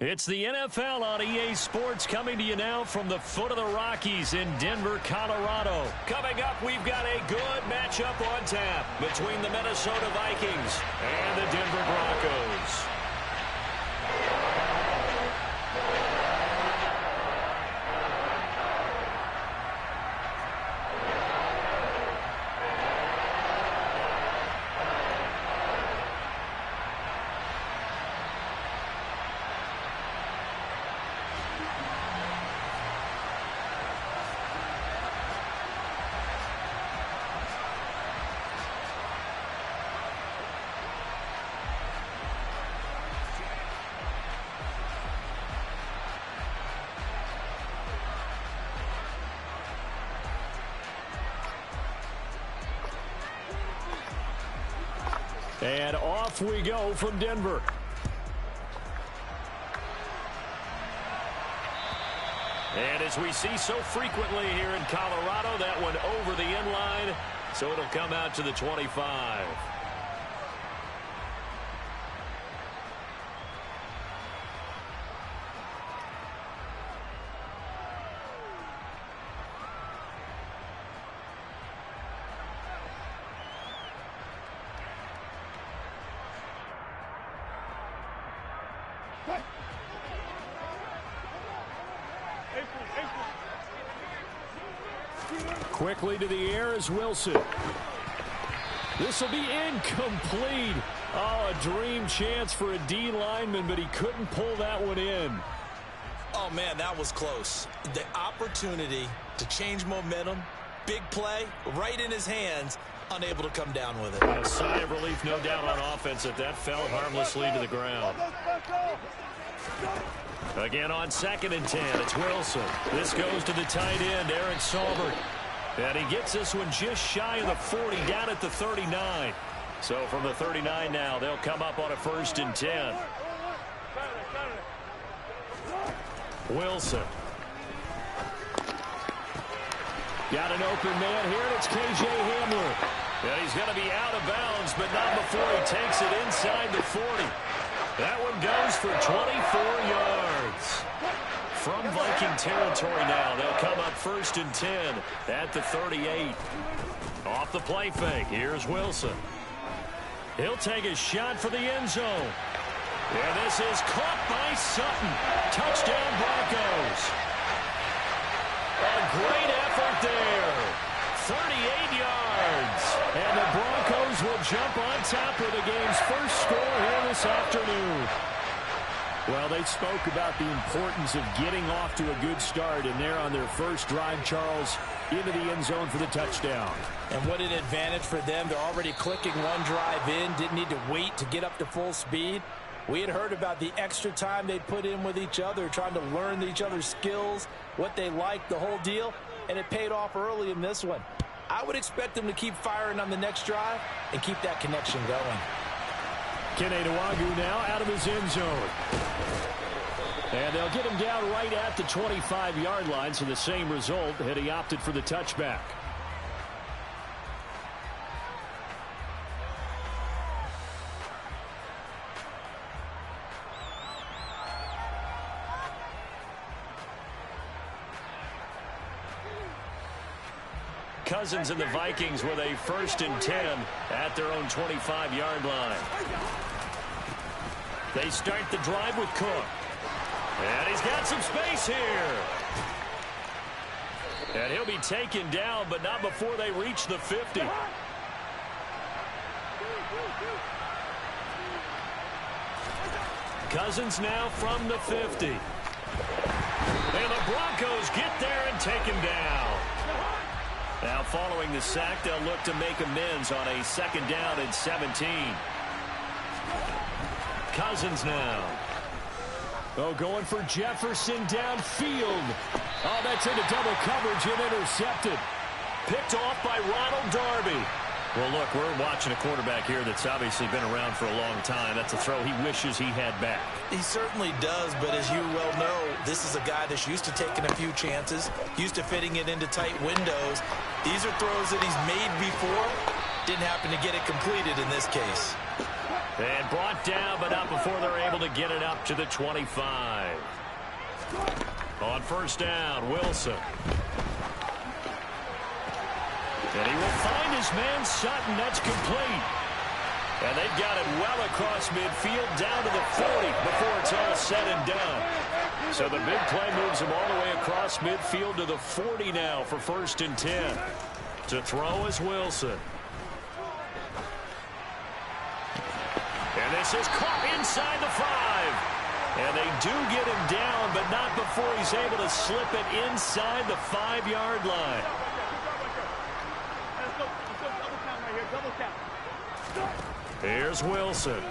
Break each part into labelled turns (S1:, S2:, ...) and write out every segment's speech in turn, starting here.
S1: It's the NFL on EA Sports coming to you now from the foot of the Rockies in Denver, Colorado. Coming up, we've got a good matchup on tap between the Minnesota Vikings and the Denver Broncos. And off we go from Denver. And as we see so frequently here in Colorado, that one over the end line, so it'll come out to the 25. Quickly to the air is Wilson. This will be incomplete. Oh, a dream chance for a D lineman, but he couldn't pull that one in.
S2: Oh, man, that was close. The opportunity to change momentum, big play, right in his hands, unable to come down with it.
S1: A sigh of relief, no doubt, on offense that fell harmlessly to the ground. Again on 2nd and 10, it's Wilson. This goes to the tight end, Eric Saubert. And he gets this one just shy of the 40, down at the 39. So from the 39 now, they'll come up on a 1st and 10. Wilson. Got an open man here, and it's K.J. Hamler. And he's going to be out of bounds, but not before he takes it inside the 40. That one goes for 24 yards. From Viking territory now, they'll come up 1st and 10 at the 38. Off the play fake, here's Wilson. He'll take a shot for the end zone. And this is caught by Sutton. Touchdown Broncos. A great effort there. 38 yards. And the Broncos will jump on top of the game's first score here this afternoon. Well, they spoke about the importance of getting off to a good start, and they're on their first drive, Charles, into the end zone for the touchdown.
S2: And what an advantage for them. They're already clicking one drive in, didn't need to wait to get up to full speed. We had heard about the extra time they put in with each other, trying to learn each other's skills, what they liked, the whole deal, and it paid off early in this one. I would expect them to keep firing on the next drive and keep that connection going.
S1: Kene Nwangwu now out of his end zone. And they'll get him down right at the 25-yard line, so the same result had he opted for the touchback. Cousins and the Vikings with a 1st and 10 at their own 25-yard line. They start the drive with Cook. And he's got some space here. And he'll be taken down, but not before they reach the 50. Cousins now from the 50. And the Broncos get there and take him down. Now following the sack, they'll look to make amends on a 2nd down and 17. Cousins now. Oh, going for Jefferson downfield. Oh, that's into double coverage and intercepted. Picked off by Ronald Darby. Well, look, we're watching a quarterback here that's obviously been around for a long time. That's a throw he wishes he had back.
S2: He certainly does, but as you well know, this is a guy that's used to taking a few chances, used to fitting it into tight windows. These are throws that he's made before. Didn't happen to get it completed in this case.
S1: And brought down, but not before they're able to get it up to the 25. On first down, Wilson. And he will find his man Sutton. That's complete. And they've got it well across midfield down to the 40 before it's all said and done. So the big play moves him all the way across midfield to the 40 now for 1st and 10. To throw is Wilson. And this is caught inside the 5. And they do get him down, but not before he's able to slip it inside the 5-yard line. Here's Wilson.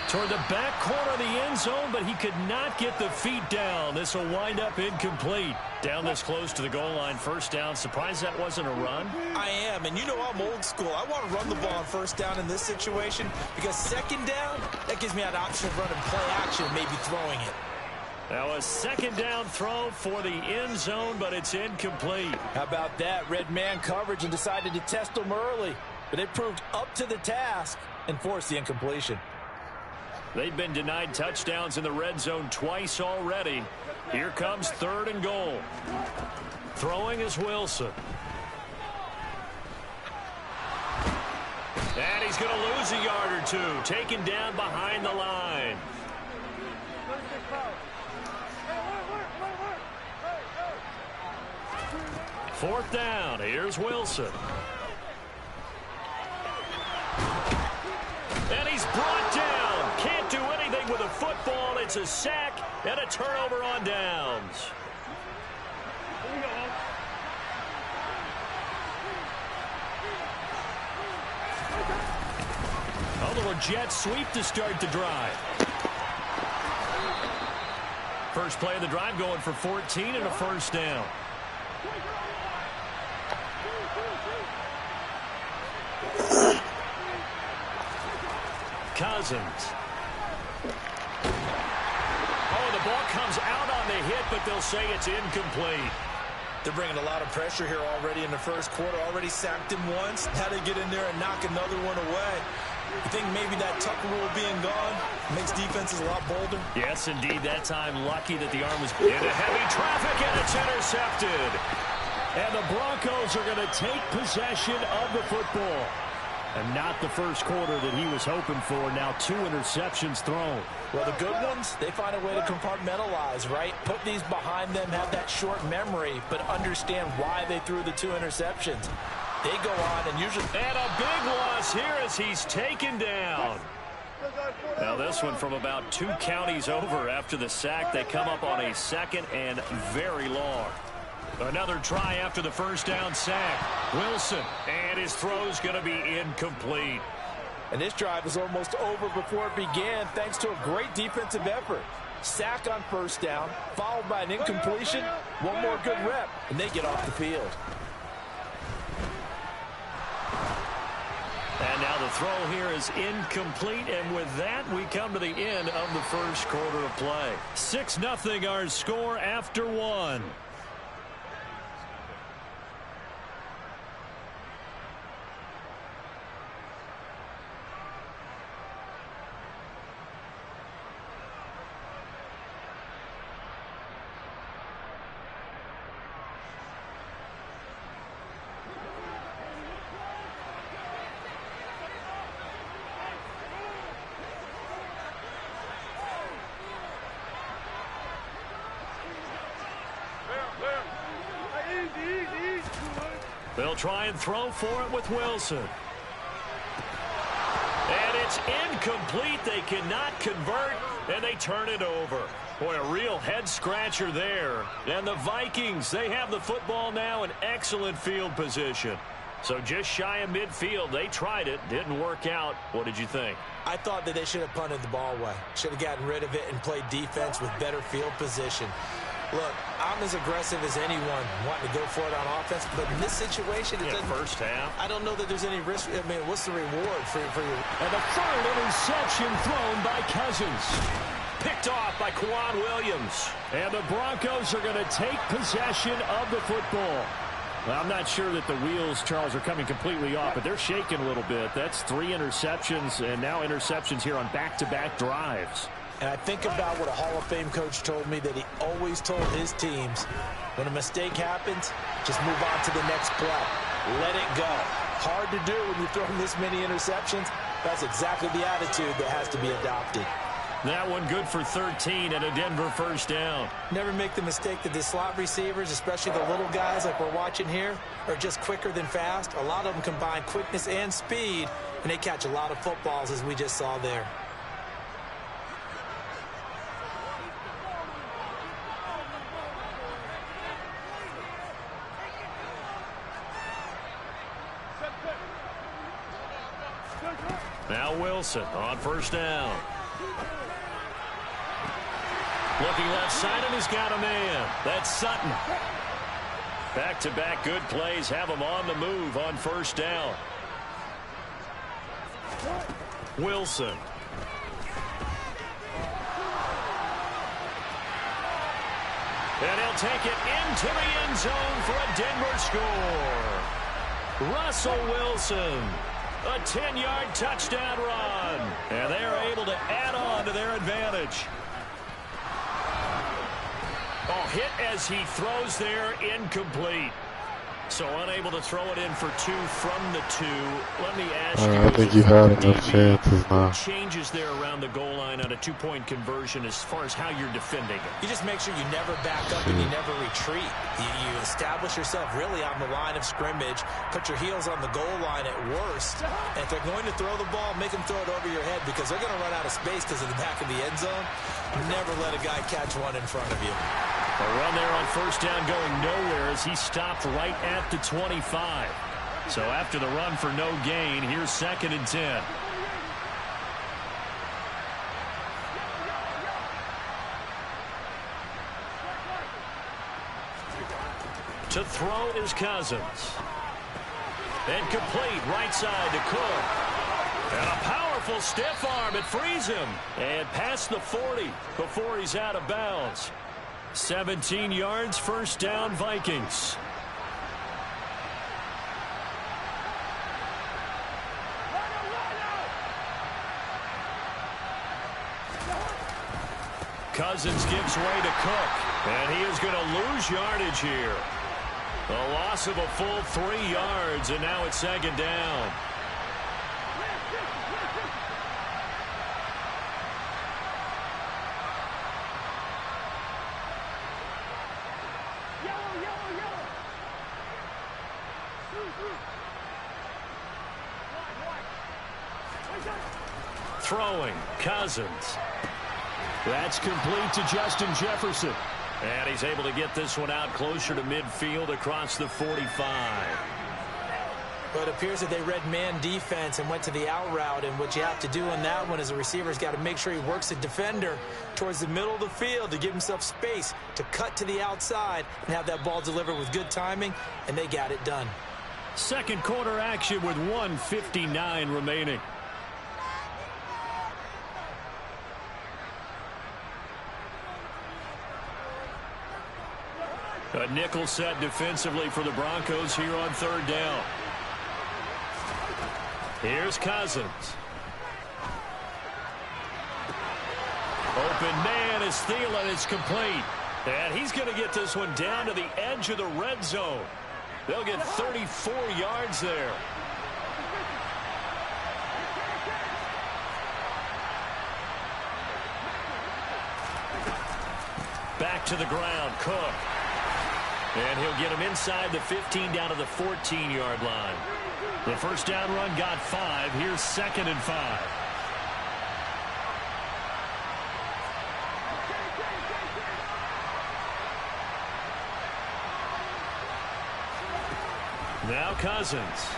S1: Toward the back corner of the end zone, but he could not get the feet down. This will wind up incomplete. Down this close to the goal line, 1st down. Surprised that wasn't a run?
S2: I am, and you know I'm old school. I want to run the ball on 1st down in this situation because 2nd down, that gives me an option of running play action, maybe throwing it.
S1: Now a 2nd down throw for the end zone, but it's incomplete.
S2: How about that? Red man coverage and decided to test them early. But they proved up to the task and forced the incompletion.
S1: They've been denied touchdowns in the red zone twice already. Here comes 3rd and goal. Throwing is Wilson. And he's going to lose a yard or two. Taken down behind the line. Fourth down. Here's Wilson. And he's brought down. Can't do anything with a football. It's a sack and a turnover on downs. A little jet sweep to start the drive. First play of the drive going for 14 and a 1st down. Cousins. Oh, the ball comes out on the hit, but they'll say it's incomplete.
S2: They're bringing a lot of pressure here already in the 1st quarter. Already sacked him once. Now they get in there and knock another one away. You think maybe that Tucker rule being gone makes defenses a lot bolder?
S1: Yes, indeed. That time, lucky that the arm was into heavy traffic, and it's intercepted. And the Broncos are going to take possession of the football. And not the 1st quarter that he was hoping for. Now 2 interceptions thrown.
S2: Well, the good ones, they find a way to compartmentalize, right? Put these behind them, have that short memory, but understand why they threw the 2 interceptions. They go on and usually...
S1: And a big loss here as he's taken down. Now this one from about 2 counties over after the sack. They come up on a 2nd and very long. Another try after the 1st down sack. Wilson, and his throw's going to be incomplete.
S2: And this drive is almost over before it began thanks to a great defensive effort. Sack on 1st down, followed by an incompletion. One more good rep, and they get off the field.
S1: And now the throw here is incomplete, and with that, we come to the end of the 1st quarter of play. 6-0 our score after 1. They'll try and throw for it with Wilson. And it's incomplete. They cannot convert, and they turn it over. Boy, a real head-scratcher there. And the Vikings, they have the football now in excellent field position. So just shy of midfield. They tried it. Didn't work out. What did you think?
S2: I thought that they should have punted the ball away. Should have gotten rid of it and played defense with better field position. Look, I'm as aggressive as anyone wanting to go for it on offense, but in this situation, it doesn't.
S1: 1st half.
S2: I don't know that there's any risk. I mean, what's the reward for your?
S1: And the 3rd interception thrown by Cousins. Picked off by Quan Williams. And the Broncos are going to take possession of the football. Well, I'm not sure that the wheels, Charles, are coming completely off, but they're shaking a little bit. That's 3 interceptions, and now interceptions here on back-to-back drives.
S2: And I think about what a Hall of Fame coach told me, that he always told his teams, when a mistake happens, just move on to the next play. Let it go. Hard to do when you've thrown this many interceptions. That's exactly the attitude that has to be adopted.
S1: That one good for 13 and a Denver first down.
S2: Never make the mistake that the slot receivers, especially the little guys like we're watching here, are just quicker than fast. A lot of them combine quickness and speed, and they catch a lot of footballs, as we just saw there.
S1: Now Wilson on first down. Looking left side, and he's got a man. That's Sutton. Back-to-back good plays have him on the move on first down. Wilson. And he'll take it into the end zone for a Denver score. Russell Wilson. A 10-yard touchdown run. And they're able to add on to their advantage. Oh, hit as he throws there, incomplete. So unable to throw it in for 2 from the 2. Let me ask you.
S3: I think you had enough chances now.
S1: Changes there around the goal line on a 2-point conversion as far as how you're defending it.
S2: You just make sure you never back up and you never retreat. You establish yourself really on the line of scrimmage. Put your heels on the goal line at worst. And if they're going to throw the ball, make them throw it over your head, because they're going to run out of space because of the back of the end zone. Never let a guy catch one in front of you.
S1: A run there on first down going nowhere as he stopped right at the 25. So after the run for no gain, here's 2nd and 10. To throw is Cousins. And complete right side to Cook. And a powerful stiff arm. It frees him. And past the 40 before he's out of bounds. 17 yards, first down, Vikings. Cousins gives way to Cook. And he is going to lose yardage here. A loss of a full 3 yards, and now it's 2nd down. Throwing, Cousins. That's complete to Justin Jefferson. And he's able to get this one out closer to midfield across the 45.
S2: Well, it appears that they read man defense and went to the out route. And what you have to do on that one is a receiver's got to make sure he works the defender towards the middle of the field to give himself space to cut to the outside and have that ball delivered with good timing, and they got it done.
S1: Second quarter action with 1:59 remaining. A nickel set defensively for the Broncos here on 3rd down. Here's Cousins. Open man is Thielen. It's complete. And he's going to get this one down to the edge of the red zone. They'll get 34 yards there. Back to the ground, Cook. And he'll get him inside the 15 down to the 14-yard line. The first down run got 5. Here's 2nd and 5. Now Cousins.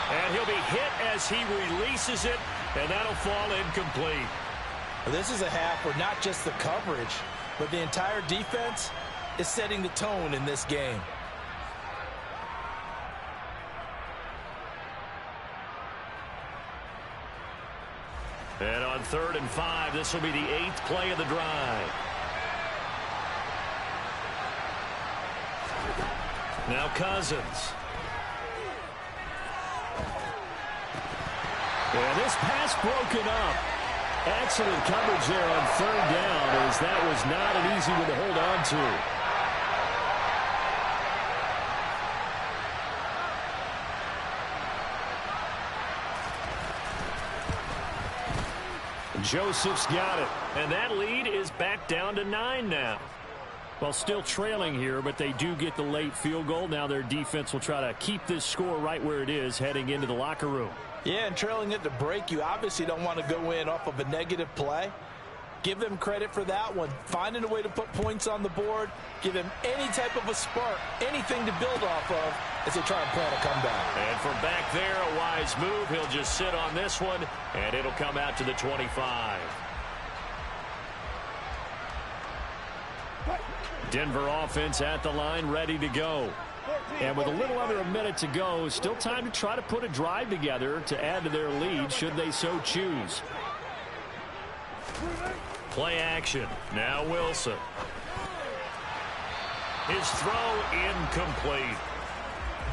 S1: And he'll be hit as he releases it, and that'll fall incomplete.
S2: This is a half where not just the coverage, but the entire defense is setting the tone in this game.
S1: And on 3rd and 5, this will be the 8th play of the drive. Now Cousins. And this pass broken up. Excellent coverage there on third down, as that was not an easy one to hold on to. Joseph's got it, and that lead is back down to 9 now. Well, still trailing here, but they do get the late field goal. Now their defense will try to keep this score right where it is heading into the locker room.
S2: Yeah, and trailing it to break, you obviously don't want to go in off of a negative play. Give them credit for that one. Finding a way to put points on the board, give them any type of a spark, anything to build off of as they try and plan a comeback.
S1: And from back there, a wise move. He'll just sit on this one, and it'll come out to the 25. Denver offense at the line, ready to go. And with a little under a minute to go, still time to try to put a drive together to add to their lead should they so choose. Play action. Now Wilson. His throw incomplete.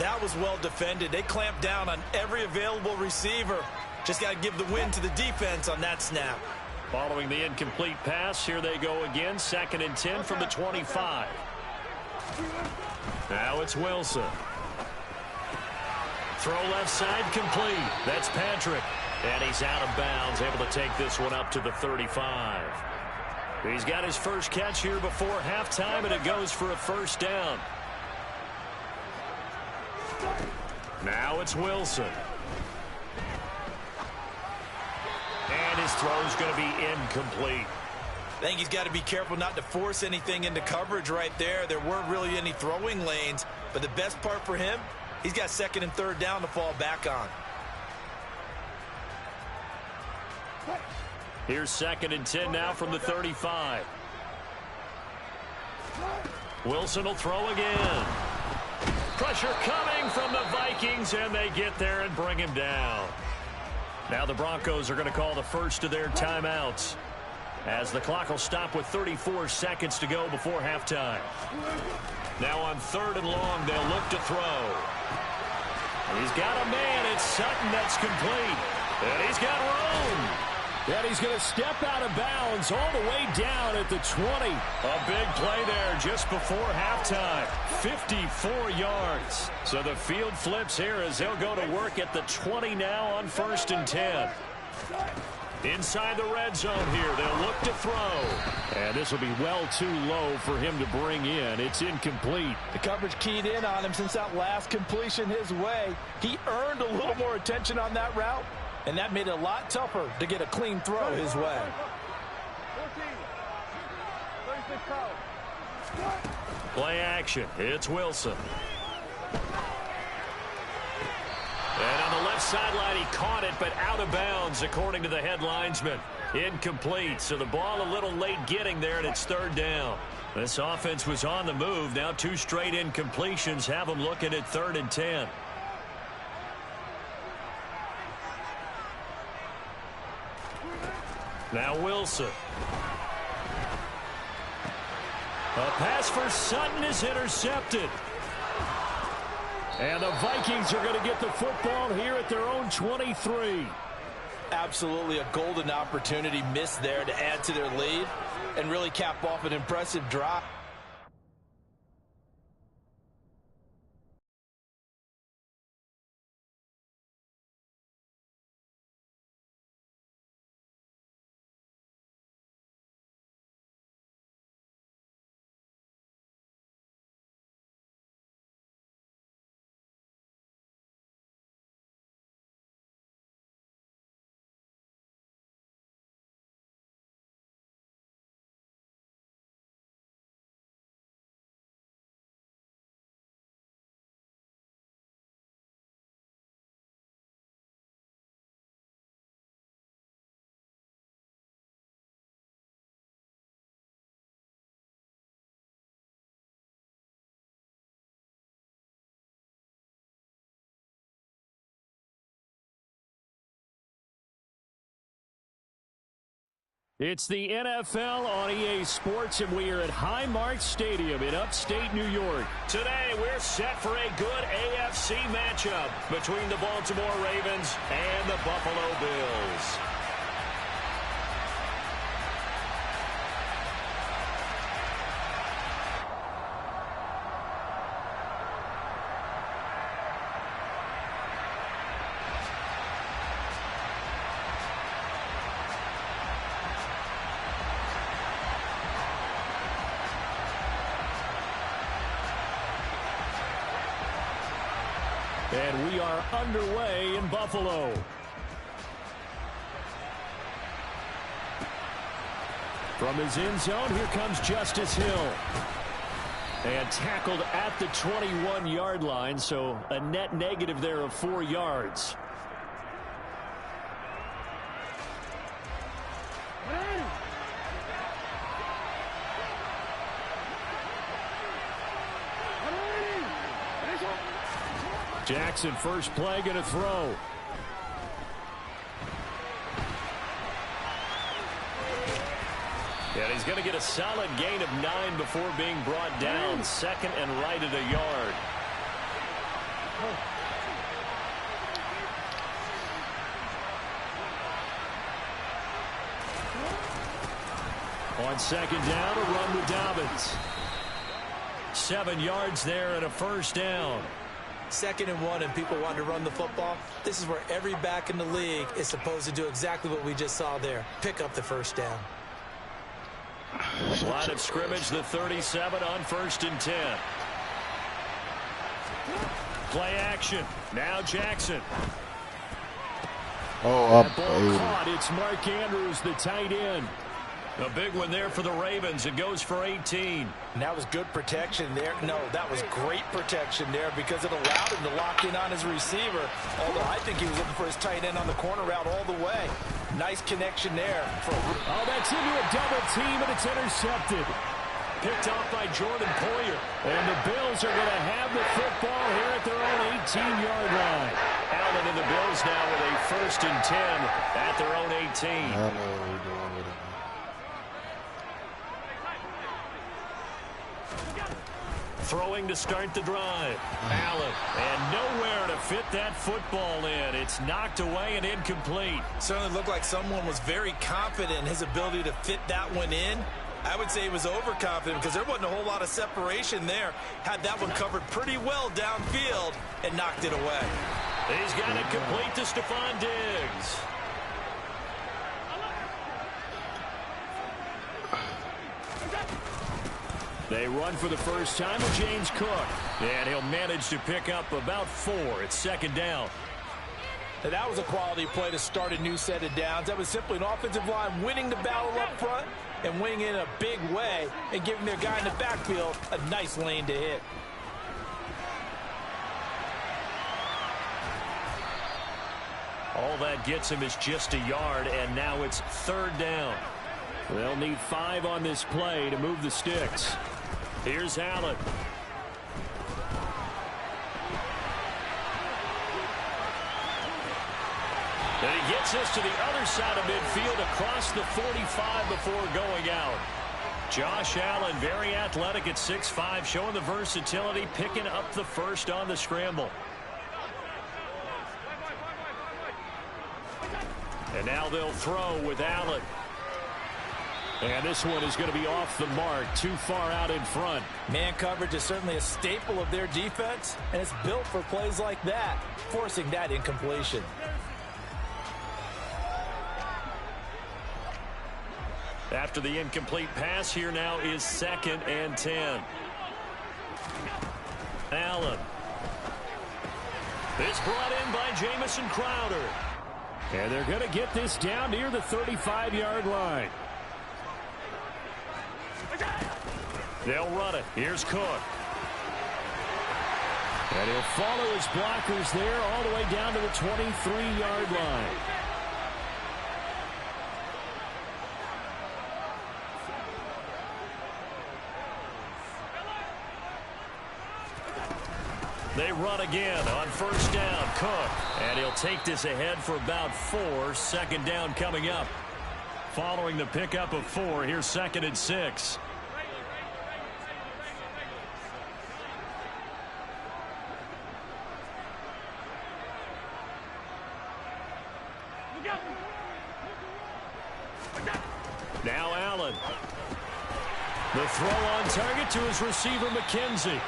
S2: That was well defended. They clamped down on every available receiver. Just got to give the win to the defense on that snap.
S1: Following the incomplete pass, here they go again. 2nd and 10 from the 25. Now it's Wilson. Throw left side complete. That's Patrick. And he's out of bounds, able to take this one up to the 35. He's got his first catch here before halftime, and it goes for a first down. Now it's Wilson. And his throw's going to be incomplete.
S2: I think he's got to be careful not to force anything into coverage right there. There weren't really any throwing lanes, but the best part for him, he's got 2nd and 3rd down to fall back on.
S1: Here's 2nd and 10 now from the 35. Wilson will throw again. Pressure coming from the Vikings, and they get there and bring him down. Now the Broncos are going to call the first of their timeouts, as the clock will stop with 34 seconds to go before halftime. Now on 3rd and long, they'll look to throw. He's got a man. It's Sutton that's complete. And he's got room. And he's going to step out of bounds all the way down at the 20. A big play there just before halftime. 54 yards. So the field flips here as they'll go to work at the 20 now on 1st and 10. Inside the red zone here, they'll look to throw. And this will be well too low for him to bring in. It's incomplete.
S2: The coverage keyed in on him since that last completion his way. He earned a little more attention on that route, and that made it a lot tougher to get a clean throw his way.
S1: Play action. It's Wilson. And on the left sideline, he caught it, but out of bounds, according to the head linesman. Incomplete, so the ball a little late getting there, and it's 3rd down. This offense was on the move. Now 2 straight incompletions have them looking at 3rd and 10. Now Wilson. A pass for Sutton is intercepted. And the Vikings are going to get the football here at their own 23.
S2: Absolutely a golden opportunity missed there to add to their lead and really cap off an impressive drive.
S1: It's the NFL on EA Sports, and we are at Highmark Stadium in upstate New York. Today, we're set for a good AFC matchup between the Baltimore Ravens and the Buffalo Bills. And we are underway in Buffalo. From his end zone, here comes Justice Hill. And tackled at the 21-yard line, so a net negative there of 4 yards. Jackson, first play, going to throw. And he's going to get a solid gain of 9 before being brought down. Second and right at a yard. On second down, a run with Dobbins. 7 yards there and a first down.
S2: 2nd and 1, and people want to run the football. This is where every back in the league is supposed to do exactly what we just saw there. Pick up the first down.
S1: Line of scrimmage, the 37 on 1st and 10. Play action. Now Jackson.
S3: Up.
S1: Ball caught. It's Mark Andrews, the tight end. A big one there for the Ravens. It goes for 18.
S2: And that was good protection there. No, that was great protection there because it allowed him to lock in on his receiver. Although I think he was looking for his tight end on the corner route all the way. Nice connection there.
S1: Oh, that's into a double team, and it's intercepted. Picked off by Jordan Poyer. And the Bills are going to have the football here at their own 18-yard line. Allen and the Bills now with a 1st and 10 at their own 18.
S3: I know what we're doing with it.
S1: Throwing to start the drive. Allen, and nowhere to fit that football in. It's knocked away and incomplete.
S2: Certainly looked like someone was very confident in his ability to fit that one in. I would say he was overconfident because there wasn't a whole lot of separation there. Had that one covered pretty well downfield and knocked it away.
S1: He's got it complete to Stephon Diggs. They run for the first time with James Cook. And he'll manage to pick up about 4. It's 2nd down.
S2: And that was a quality play to start a new set of downs. That was simply an offensive line winning the battle up front and winning in a big way and giving their guy in the backfield a nice lane to hit.
S1: All that gets him is just a yard, and now it's 3rd down. They'll need 5 on this play to move the sticks. Here's Allen. And he gets us to the other side of midfield across the 45 before going out. Josh Allen, very athletic at 6'5", showing the versatility, picking up the first on the scramble. And now they'll throw with Allen. And this one is going to be off the mark, too far out in front.
S2: Man coverage is certainly a staple of their defense, and it's built for plays like that, forcing that incompletion.
S1: After the incomplete pass, here now is 2nd and 10. Allen. It's brought in by Jamison Crowder. And they're going to get this down near the 35-yard line. They'll run it. Here's Cook. And he'll follow his blockers there all the way down to the 23-yard line. They run again on 1st down. Cook. And he'll take this ahead for about 4. 2nd down coming up. following the pickup of 4. Here's 2nd and 6. Now Allen. The throw on target to his receiver, McKenzie.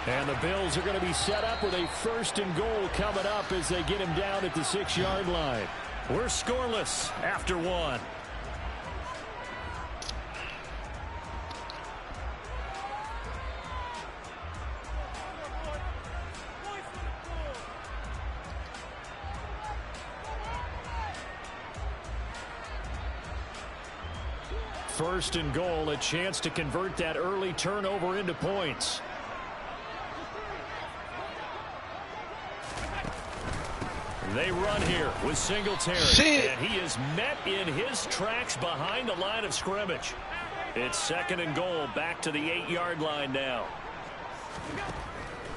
S1: And the Bills are going to be set up with a 1st and goal coming up as they get him down at the 6-yard line. We're scoreless after 1. First and goal, a chance to convert that early turnover into points. They run here with Singletary. And he is met in his tracks behind the line of scrimmage. It's 2nd and goal, back to the 8-yard line now.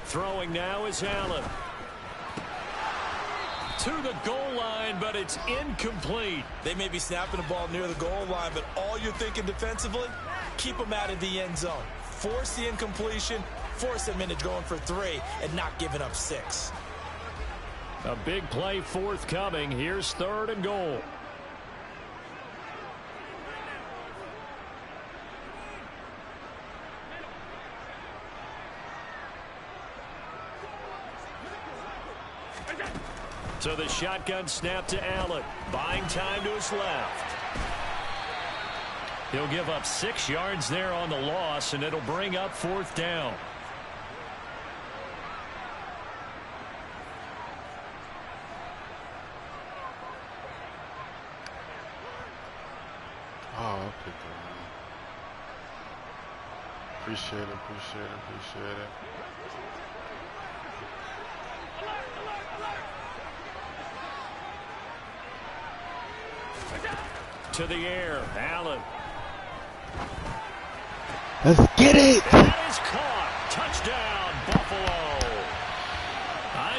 S1: Throwing now is Allen. To the goal line, but it's incomplete.
S2: They may be snapping the ball near the goal line, but all you're thinking defensively, keep them out of the end zone. Force the incompletion, force them into going for 3, and not giving up 6.
S1: A big play forthcoming. Here's 3rd and goal. So the shotgun snap to Allen. Buying time to his left. He'll give up 6 yards there on the loss, and it'll bring up 4th down.
S3: Oh, I'll pick that one. Appreciate it, appreciate it, appreciate it.
S1: To the air, Allen.
S3: Let's get it!
S1: That is caught. Touchdown, Buffalo.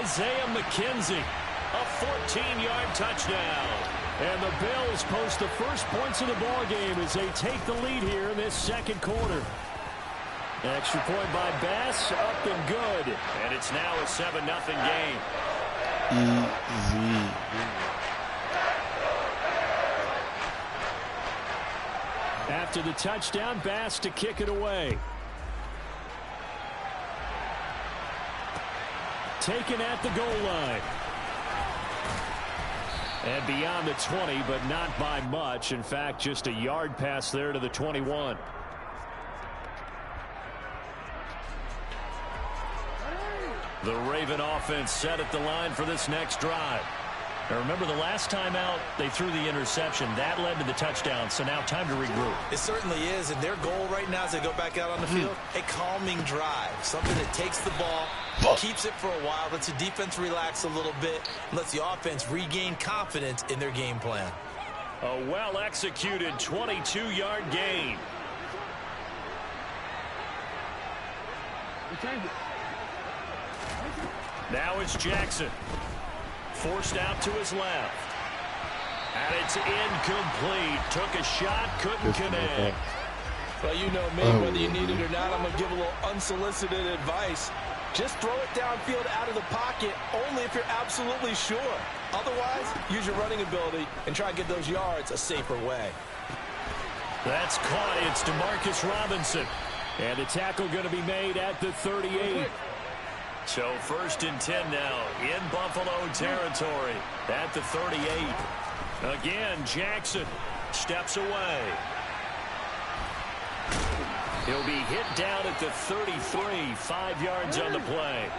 S1: Isaiah McKenzie, a 14-yard touchdown. And the Bills post the first points of the ball game as they take the lead here in this 2nd quarter. Extra point by Bass, up and good. And it's now a 7-0 game.
S3: Easy.
S1: After the touchdown, Bass to kick it away. Taken at the goal line. And beyond the 20, but not by much. In fact, just a yard pass there to the 21. The Raven offense set at the line for this next drive. Now remember, the last time out, they threw the interception. That led to the touchdown, so now time to regroup.
S2: It certainly is, and their goal right now as they go back out on the field, a calming drive. Something that takes the ball, keeps it for a while, lets the defense relax a little bit, and lets the offense regain confidence in their game plan.
S1: A well-executed 22-yard gain. Now it's Jackson. Forced out to his left. And it's incomplete. Took a shot, couldn't connect.
S2: Well, you know me, whether you need it or not, I'm going to give a little unsolicited advice. Just throw it downfield out of the pocket only if you're absolutely sure. Otherwise, use your running ability and try and get those yards a safer way.
S1: That's caught. It's DeMarcus Robinson. And the tackle going to be made at the 38. So 1st and 10 now in Buffalo territory at the 38. Again, Jackson steps away. He'll be hit down at the 33, 5 yards on the play.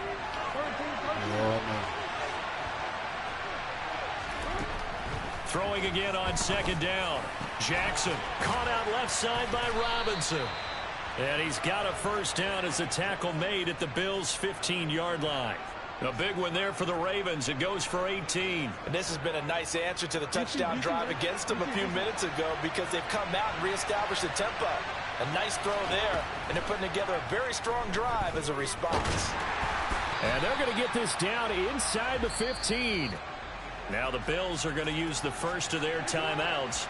S1: Throwing again on 2nd down. Jackson caught out left side by Robinson. And he's got a 1st down as the tackle made at the Bills' 15-yard line. A big one there for the Ravens. It goes for 18.
S2: And this has been a nice answer to the touchdown drive against them a few minutes ago because they've come out and reestablished the tempo. A nice throw there, and they're putting together a very strong drive as a response.
S1: And they're going to get this down inside the 15. Now the Bills are going to use the first of their timeouts.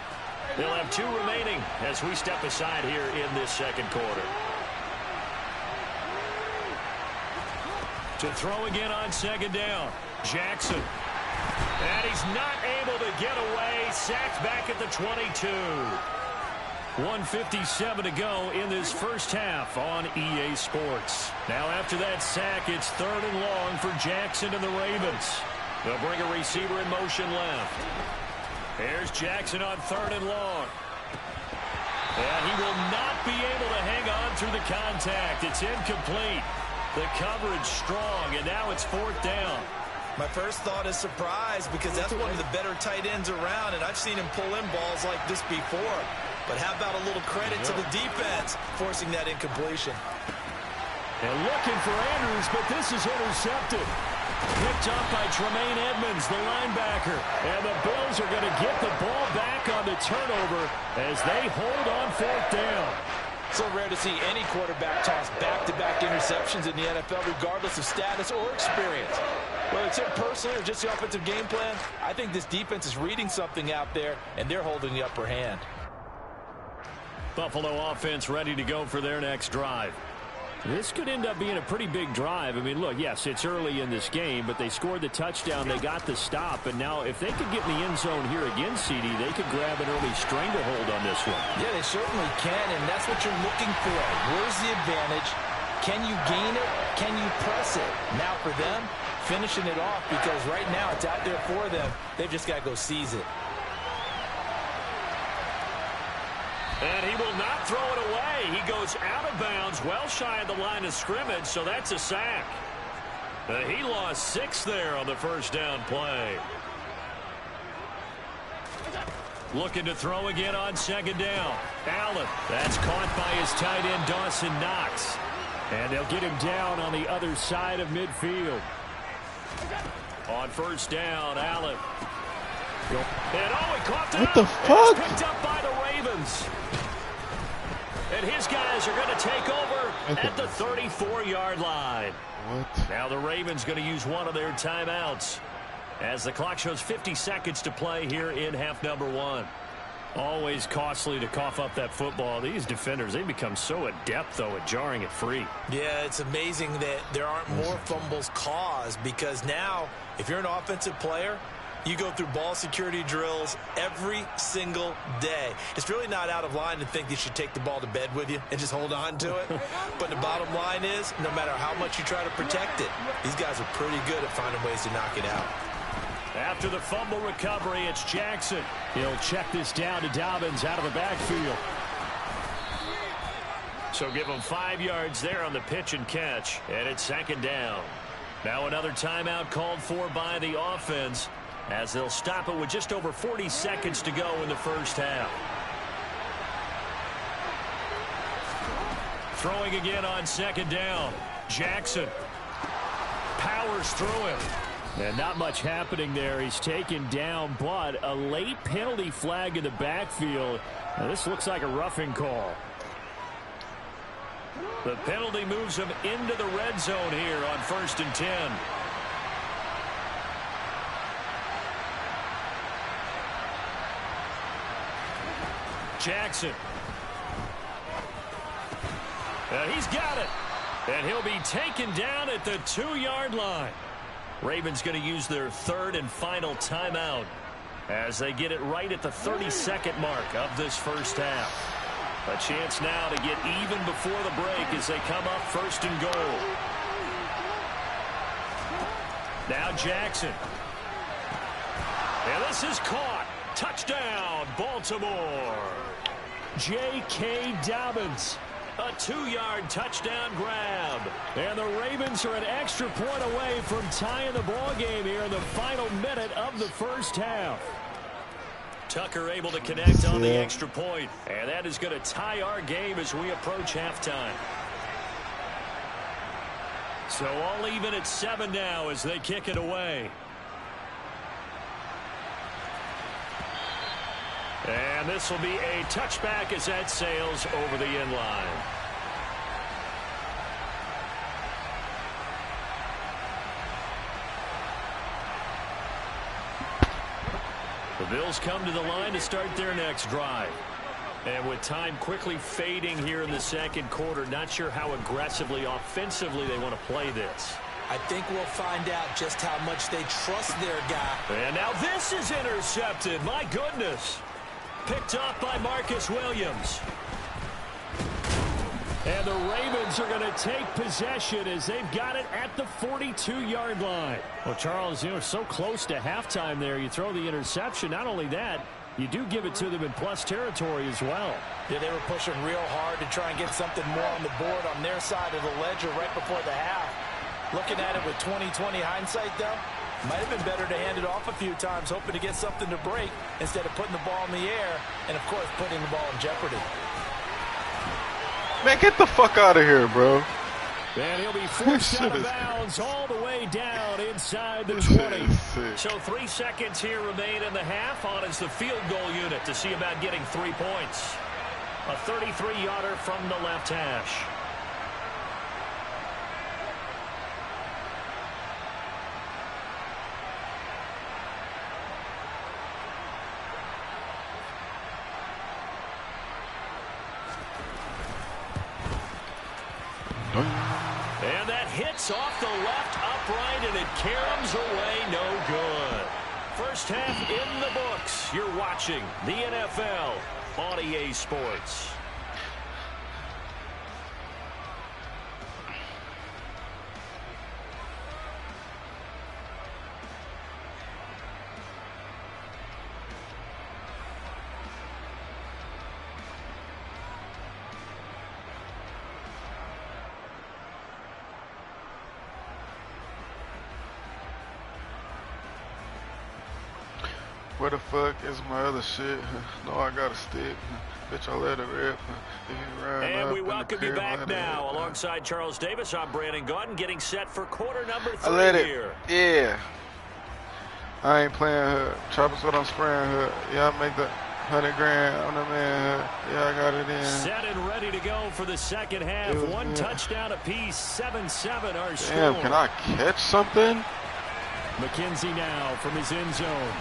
S1: They'll have 2 remaining as we step aside here in this second quarter. To throw again on second down. Jackson. And he's not able to get away. Sacked back at the 22. 1:57 to go in this first half on EA Sports. Now after that sack, it's 3rd and long for Jackson and the Ravens. They'll bring a receiver in motion left. Here's Jackson on 3rd and long. And he will not be able to hang on through the contact. It's incomplete. The coverage strong, and now it's 4th down.
S2: My first thought is surprise, because that's one of the better tight ends around, and I've seen him pull in balls like this before. But how about a little credit to the defense forcing that incompletion?
S1: And looking for Andrews, but this is intercepted. Picked up by Tremaine Edmonds, the linebacker. And the Bills are going to get the ball back on the turnover as they hold on 4th down.
S2: So rare to see any quarterback toss back-to-back interceptions in the NFL, regardless of status or experience. Whether it's him personally or just the offensive game plan, I think this defense is reading something out there, and they're holding the upper hand.
S1: Buffalo offense ready to go for their next drive. This could end up being a pretty big drive. I mean, look, yes, it's early in this game, but they scored the touchdown, they got the stop, and now if they could get in the end zone here again, CD, they could grab an early stranglehold on this one.
S2: Yeah, they certainly can, and that's what you're looking for. Where's the advantage? Can you gain it? Can you press it? Now for them, finishing it off, because right now it's out there for them. They've just got to go seize it.
S1: And he will not throw it away. He goes out of bounds, well shy of the line of scrimmage, so that's a sack. He lost 6 there on the first down play. Looking to throw again on second down. Allen, that's caught by his tight end, Dawson Knox. And they'll get him down on the other side of midfield. On first down, Allen. And he caught that.
S3: What the fuck?
S1: Picked up by the Ravens. And his guys are going to take over at the 34-yard line.
S3: What?
S1: Now the Ravens going to use one of their timeouts as the clock shows 50 seconds to play here in half number 1. Always costly to cough up that football. These defenders, they become so adept, though, at jarring it free.
S2: Yeah, it's amazing that there aren't more fumbles caused, because now, if you're an offensive player, you go through ball security drills every single day. It's really not out of line to think you should take the ball to bed with you and just hold on to it. But the bottom line is, no matter how much you try to protect it, these guys are pretty good at finding ways to knock it out.
S1: After the fumble recovery, it's Jackson. He'll check this down to Dobbins out of the backfield. So give him 5 yards there on the pitch and catch, and it's second down. Now another timeout called for by the offense, as they'll stop it with just over 40 seconds to go in the first half. Throwing again on second down. Jackson powers through him. And not much happening there. He's taken down, but a late penalty flag in the backfield. Now this looks like a roughing call. The penalty moves him into the red zone here on 1st and 10. Jackson. He's got it. And he'll be taken down at the 2-yard line. Ravens going to use their 3rd and final timeout as they get it right at the 32nd mark of this first half. A chance now to get even before the break as they come up 1st and goal. Now Jackson. And this is caught. Touchdown, Baltimore. J.K. Dobbins. A 2-yard touchdown grab. And the Ravens are an extra point away from tying the ball game here in the final minute of the first half. Tucker able to connect on the extra point. And that is going to tie our game as we approach halftime. So all even at 7 now as they kick it away. And this will be a touchback as that sails over the end line. The Bills come to the line to start their next drive. And with time quickly fading here in the second quarter, not sure how aggressively, offensively they want to play this.
S2: I think we'll find out just how much they trust their guy.
S1: And now this is intercepted. My goodness. Picked off by Marcus Williams. And the Ravens are going to take possession as they've got it at the 42-yard line. Well, Charles, you know, so close to halftime there. You throw the interception. Not only that, you do give it to them in plus territory as well.
S2: Yeah, they were pushing real hard to try and get something more on the board on their side of the ledger right before the half. Looking at it with 20/20 hindsight, though, might have been better to hand it off a few times, hoping to get something to break instead of putting the ball in the air and, of course, putting the ball in jeopardy.
S3: Man, get the fuck out of here, bro.
S1: And he'll be forced out of bounds all the way down inside the 20. So 3 seconds here remain in the half. On is the field goal unit to see about getting 3 points. A 33-yarder from the left hash. And that hits off the left upright, and it caroms away no good. First half in the books. You're watching the NFL on EA Sports.
S3: Where the fuck is my other shit? No, I got a stick. Bitch, I let it rip.
S1: And we welcome you back now. Alongside Charles Davis, I'm Brandon Gauton, getting set for quarter number 3 here.
S3: Yeah. I ain't playing her. Choppers what I'm spraying her. Yeah, I make the 100 grand on the man. Yeah, I got it in.
S1: Set and ready to go for the second half. One touchdown apiece. 7-7 our score.
S3: Damn, can I catch something?
S1: McKenzie now from his end zone.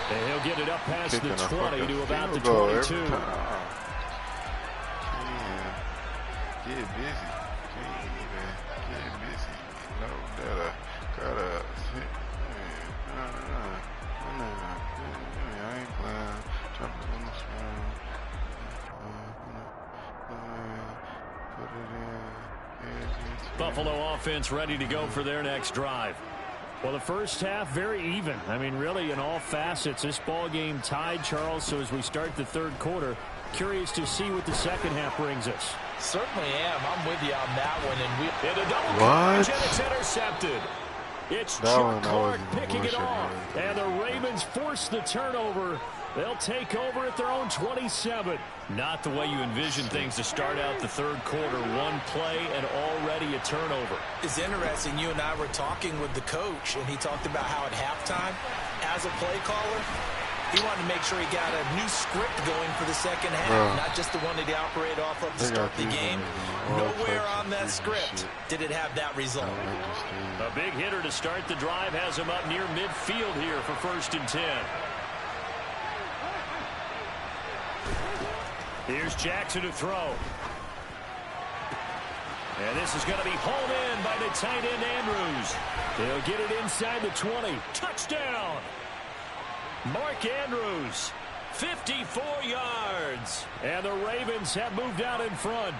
S1: And he'll get it up past the 20 to about the 22.
S3: Yeah. Get busy. Get busy. You know that I gotta sit. I ain't playing. Jumping in the screen. Put it in.
S1: Buffalo offense ready to go for their next drive. Well, the first half, very even. I mean, really, in all facets, this ball game tied, Charles. So as we start the third quarter, curious to see what the second half brings us.
S2: Certainly am. I'm with you on that one.
S1: And a double coverage, and it's intercepted. It's Chuck Clark picking it off. And the Ravens force the turnover. They'll take over at their own 27. Not the way you envision things to start out the third quarter. One play and already a turnover.
S2: It's interesting. You and I were talking with the coach, and he talked about how at halftime, as a play caller, he wanted to make sure he got a new script going for the second half, not just the one that he operated off of to start the game. Nowhere on that script did it have that result.
S1: A big hitter to start the drive has him up near midfield here for 1st and 10. Here's Jackson to throw. And this is going to be hauled in by the tight end Andrews. He'll get it inside the 20. Touchdown! Mark Andrews, 54 yards. And the Ravens have moved out in front.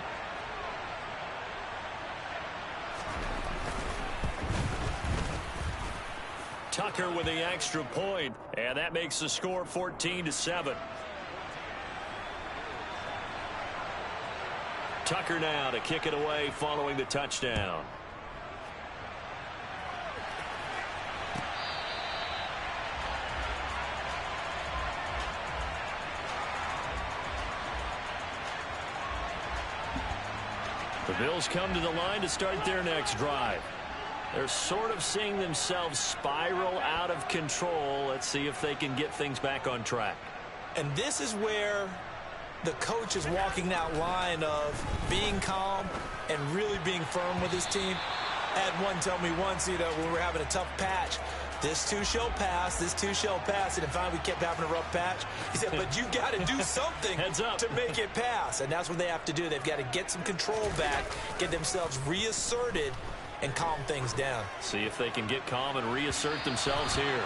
S1: Tucker with the extra point, and that makes the score 14-7. Tucker now to kick it away following the touchdown. The Bills come to the line to start their next drive. They're sort of seeing themselves spiral out of control. Let's see if they can get things back on track.
S2: And this is where the coach is walking that line of being calm and really being firm with his team. I had one tell me once, you know, when we were having a tough patch, This too shall pass. This too shall pass. And finally, we kept having a rough patch. He said, but you've got to do something to make it pass. And that's what they have to do. They've got to get some control back, get themselves reasserted, and calm things down.
S1: See if they can get calm and reassert themselves here.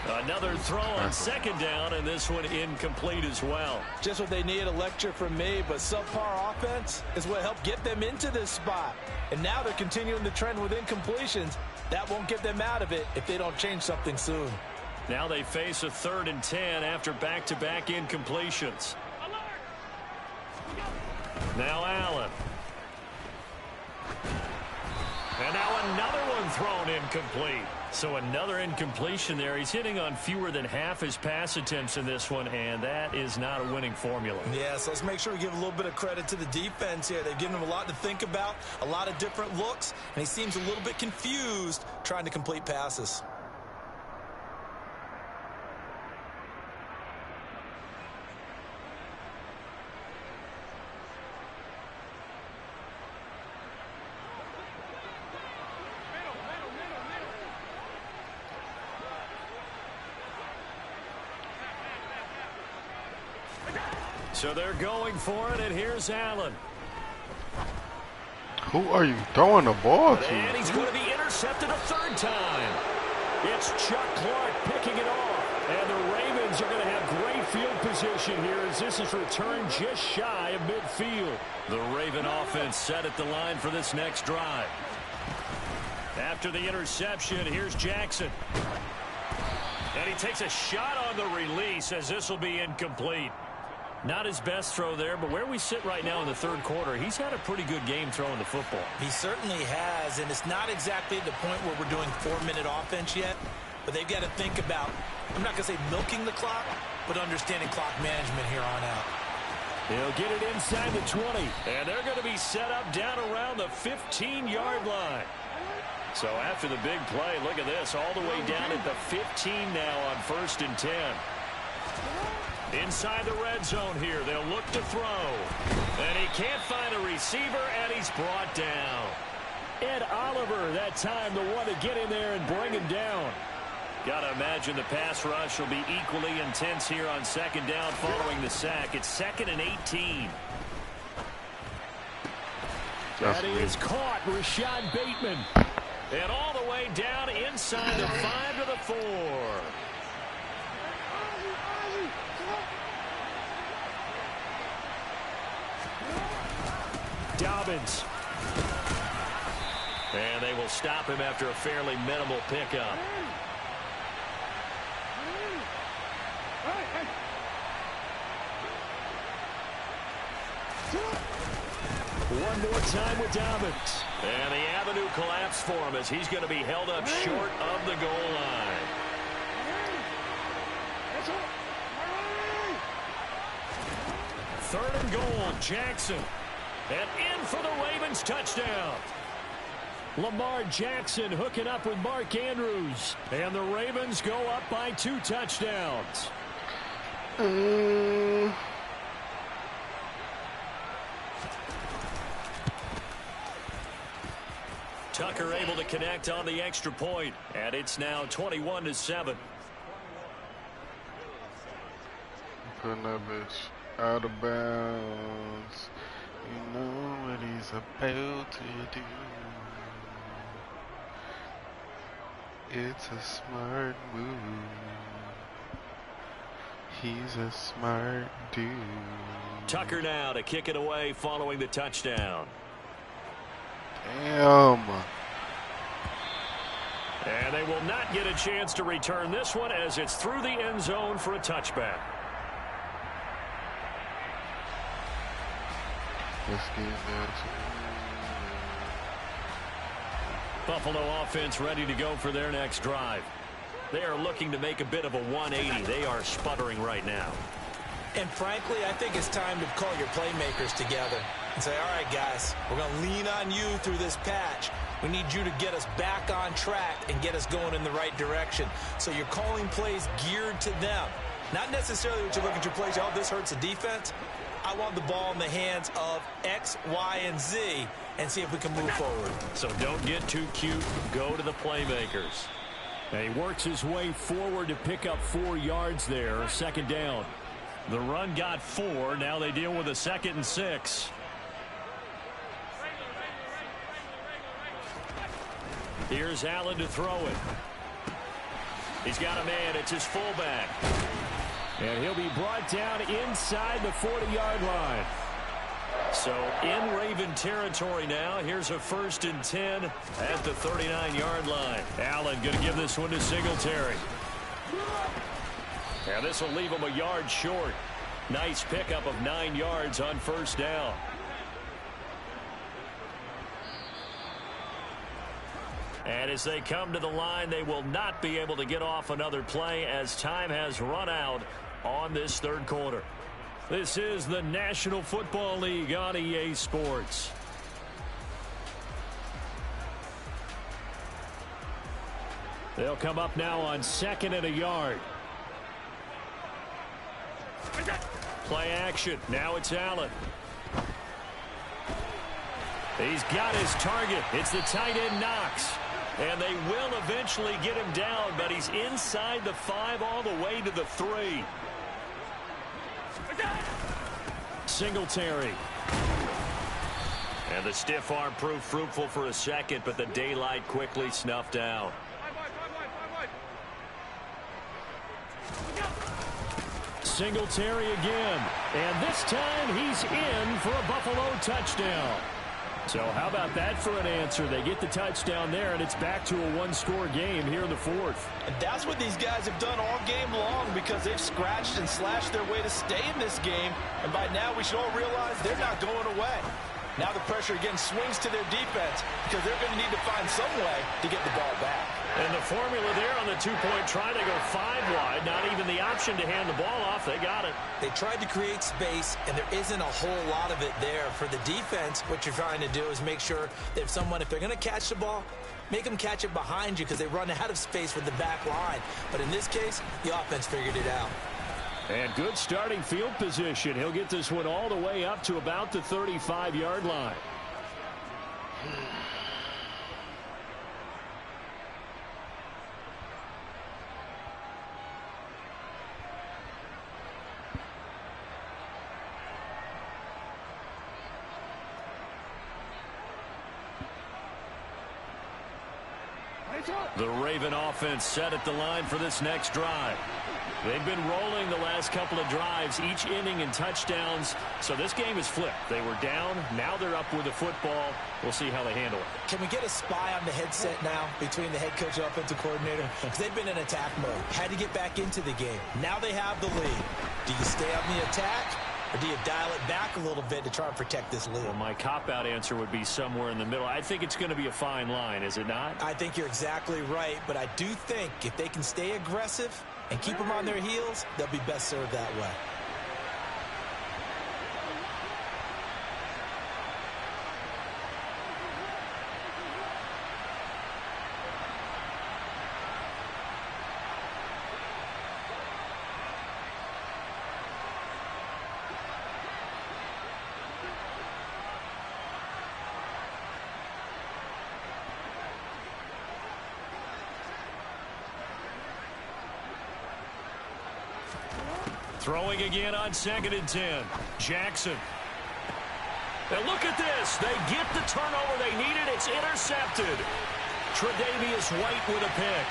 S1: Another throw on second down, and this one incomplete as well.
S2: Just what they need, a lecture from me, but subpar offense is what helped get them into this spot. And now they're continuing the trend with incompletions. That won't get them out of it if they don't change something soon.
S1: Now they face a 3rd and 10 after back-to-back incompletions. Now Allen. And now another one thrown incomplete. So another incompletion there. He's hitting on fewer than half his pass attempts in this one, and that is not a winning formula.
S2: Yeah, so let's make sure we give a little bit of credit to the defense here. They've given him a lot to think about, a lot of different looks, and he seems a little bit confused trying to complete passes.
S1: So they're going for it, and here's Allen.
S3: Who are you throwing the ball to?
S1: And he's going to be intercepted a 3rd time. It's Chuck Clark picking it off. And the Ravens are going to have great field position here as this is returned just shy of midfield. The Raven offense set at the line for this next drive. After the interception, here's Jackson. And he takes a shot on the release as this will be incomplete. Not his best throw there, but where we sit right now in the 3rd quarter, he's had a pretty good game throwing the football.
S2: He certainly has, and it's not exactly at the point where we're doing 4-minute offense yet, but they've got to think about, I'm not going to say milking the clock, but understanding clock management here on out.
S1: He'll get it inside the 20, and they're going to be set up down around the 15-yard line. So after the big play, look at this, all the way down at the 15 now on 1st and 10. Inside the red zone here, they'll look to throw. And he can't find a receiver, and he's brought down. Ed Oliver, that time, the one to get in there and bring him down. Got to imagine the pass rush will be equally intense here on 2nd down following the sack. It's 2nd and 18. That is caught, Rashad Bateman. And all the way down inside the 5 to the 4. Dobbins. And they will stop him after a fairly minimal pickup. One more time with Dobbins. And the avenue collapsed for him as he's going to be held up short of the goal line. Third and goal, Jackson. And in for the Ravens touchdown. Lamar Jackson hooking up with Mark Andrews. And the Ravens go up by 2 touchdowns. Tucker able to connect on the extra point. And it's now 21-7.
S3: Putting that bitch out of bounds. You know what he's about to do. It's a smart move. He's a smart dude.
S1: Tucker now to kick it away following the touchdown.
S3: Damn.
S1: And they will not get a chance to return this one as it's through the end zone for a touchback.
S3: Let's get that.
S1: Buffalo offense ready to go for their next drive. They are looking to make a bit of a 180. They are sputtering right now.
S2: And frankly, I think it's time to call your playmakers together and say, all right, guys, we're going to lean on you through this patch. We need you to get us back on track and get us going in the right direction. So you're calling plays geared to them. Not necessarily what you look at your plays, oh, this hurts the defense. I want the ball in the hands of X, Y, and Z and see if we can move forward.
S1: So don't get too cute. Go to the playmakers. And he works his way forward to pick up 4 yards there. Second down. The run got 4. Now they deal with a 2nd and 6. Here's Allen to throw it. He's got a man. It's his fullback. And he'll be brought down inside the 40-yard line. So in Raven territory now. Here's a 1st and 10 at the 39-yard line. Allen going to give this one to Singletary. And this will leave him a yard short. Nice pickup of 9 yards on 1st down. And as they come to the line, they will not be able to get off another play as time has run out on this 3rd quarter. This is the National Football League on EA Sports. They'll come up now on 2nd and a yard. Play action. Now it's Allen. He's got his target. It's the tight end Knox. And they will eventually get him down, but he's inside the 5 all the way to the 3. Singletary. And the stiff arm proved fruitful for a second, but the daylight quickly snuffed out. Singletary again. And this time he's in for a Buffalo touchdown. So how about that for an answer? They get the touchdown there, and it's back to a 1-score game here in the 4th.
S2: And that's what these guys have done all game long because they've scratched and slashed their way to stay in this game. And by now we should all realize they're not going away. Now the pressure again swings to their defense because they're going to need to find some way to get the ball back.
S1: And the formula there on the 2-point try to go 5 wide. Not even the option to hand the ball off. They got it.
S2: They tried to create space, and there isn't a whole lot of it there. For the defense, what you're trying to do is make sure that if they're going to catch the ball, make them catch it behind you because they run out of space with the back line. But in this case, the offense figured it out.
S1: And good starting field position. He'll get this one all the way up to about the 35-yard line. The Raven offense set at the line for this next drive. They've been rolling the last couple of drives, each inning in touchdowns. So this game is flipped. They were down. Now they're up with the football. We'll see how they handle it.
S2: Can we get a spy on the headset now between the head coach and offensive coordinator? Because they've been in attack mode. Had to get back into the game. Now they have the lead. Do you stay on the attack? Or do you dial it back a little bit to try and protect this lead?
S1: Well, my cop-out answer would be somewhere in the middle. I think it's going to be a fine line, is it not?
S2: I think you're exactly right, but I do think if they can stay aggressive and keep them on their heels, they'll be best served that way.
S1: Throwing again on 2nd and 10. Jackson. And look at this. They get the turnover they needed. It's intercepted. Tre'Davious White with a pick.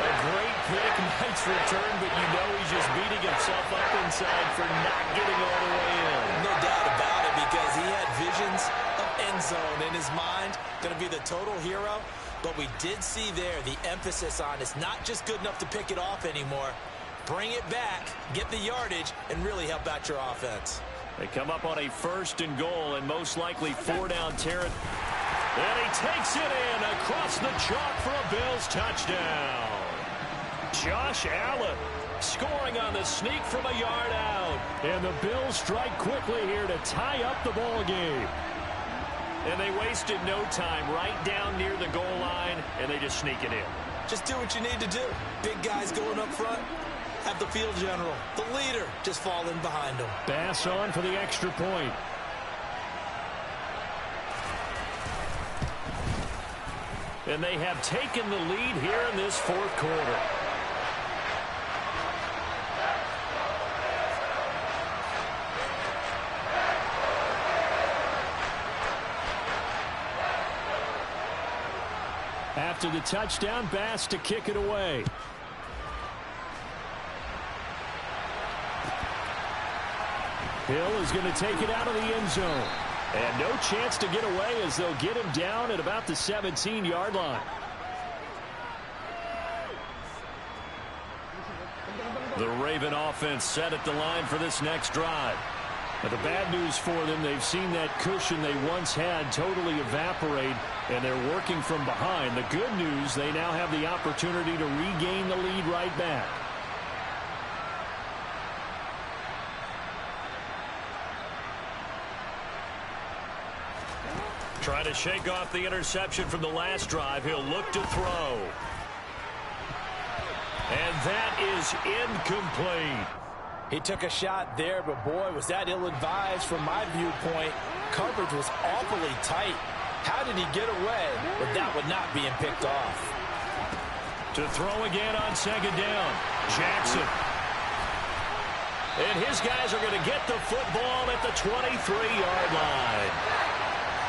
S1: A great pick. Nice return, but you know he's just beating himself up inside for not getting all the way in.
S2: No doubt about it because he had visions of end zone in his mind. Going to be the total hero. But we did see there the emphasis on it's not just good enough to pick it off anymore. Bring it back, get the yardage, and really help out your offense.
S1: They come up on a 1st and goal and most likely 4-down territory. And he takes it in across the chalk for a Bills touchdown. Josh Allen scoring on the sneak from a yard out. And the Bills strike quickly here to tie up the ball game. And they wasted no time right down near the goal line, and they just sneak it in.
S2: Just do what you need to do. Big guys going up front. Have the field general, the leader, just fall in behind them.
S1: Bass on for the extra point. and they have taken the lead here in this fourth quarter. After the touchdown, Bass to kick it away. Hill is going to take it out of the end zone. And no chance to get away as they'll get him down at about the 17-yard line. The Raven offense set at the line for this next drive. But the bad news for them, they've seen that cushion they once had totally evaporate, and they're working from behind. The good news, they now have the opportunity to regain the lead right back. Trying to shake off the interception from the last drive. He'll look to throw. And that is incomplete.
S2: He took a shot there, but boy, was that ill-advised from my viewpoint. Coverage was awfully tight. How did he get away with that one not being picked off?
S1: To throw again on second down. Jackson. And his guys are going to get the football at the 23-yard line.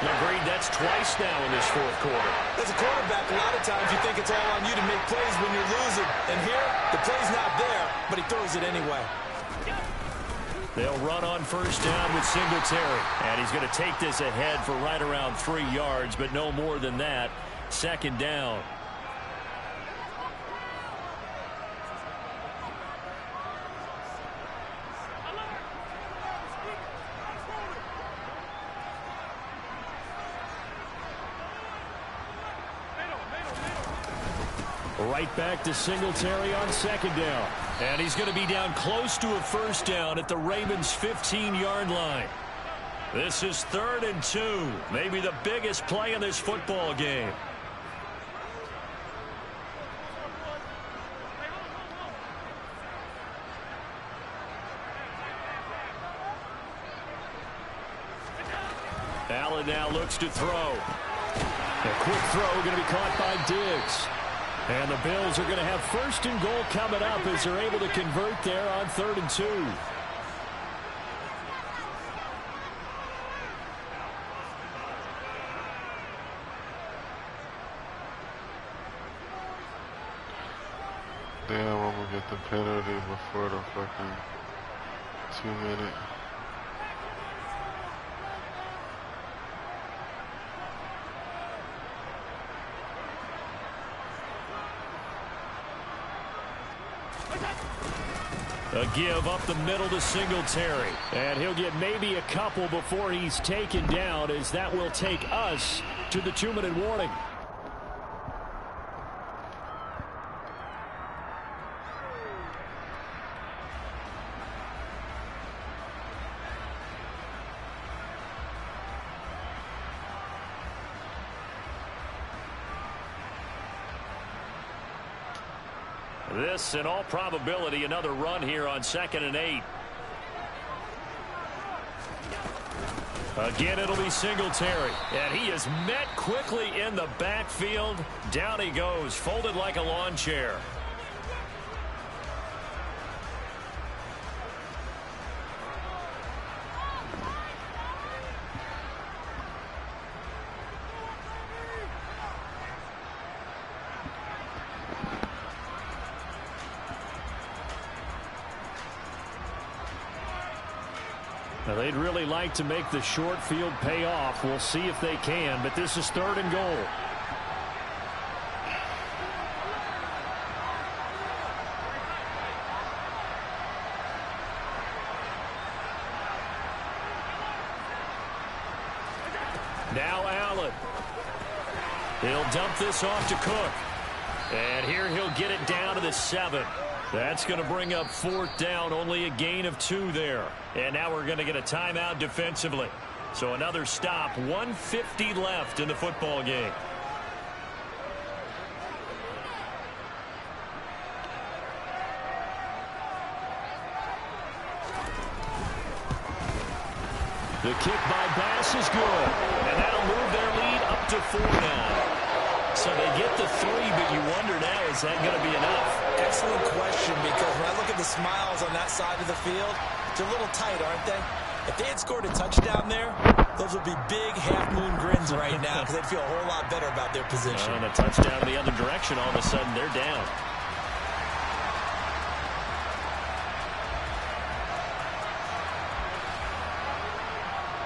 S1: Agreed, that's twice now in this fourth quarter.
S2: As a quarterback, a lot of times you think it's all on you to make plays when you're losing. And here, the play's not there, but he throws it anyway.
S1: They'll run on first down with Singletary. And he's going to take this ahead for right around 3 yards, but no more than that. Second down. Right back to Singletary on second down. And he's going to be down close to a first down at the Ravens' 15-yard line. This is 3rd and 2. Maybe the biggest play in this football game. Allen now looks to throw. A quick throw going to be caught by Diggs. And the Bills are going to have 1st and goal coming up as they're able to convert there on 3rd and 2.
S3: Damn, I'm going to get the penalty before the fucking 2-minute.
S1: A give up the middle to Singletary. And he'll get maybe a couple before he's taken down, as that will take us to the 2-minute warning. This, in all probability, another run here on 2nd and 8. Again, it'll be Singletary. And he is met quickly in the backfield. Down he goes, folded like a lawn chair. Now, they'd really like to make the short field pay off. We'll see if they can, but this is 3rd and goal. Now Allen. He'll dump this off to Cook. And here he'll get it down to the 7. That's going to bring up 4th down, only a gain of 2 there. And now we're going to get a timeout defensively. So another stop, 1:50 left in the football game. The kick by Bass is good. And that'll move their lead up to 4 now. So they get the 3, but you wonder now, is that going to be enough?
S2: Excellent question, because when I look at the smiles on that side of the field, they're a little tight, aren't they? If they had scored a touchdown there, those would be big half-moon grins right now because they'd feel a whole lot better about their position.
S1: And a touchdown the other direction, all of a sudden they're down.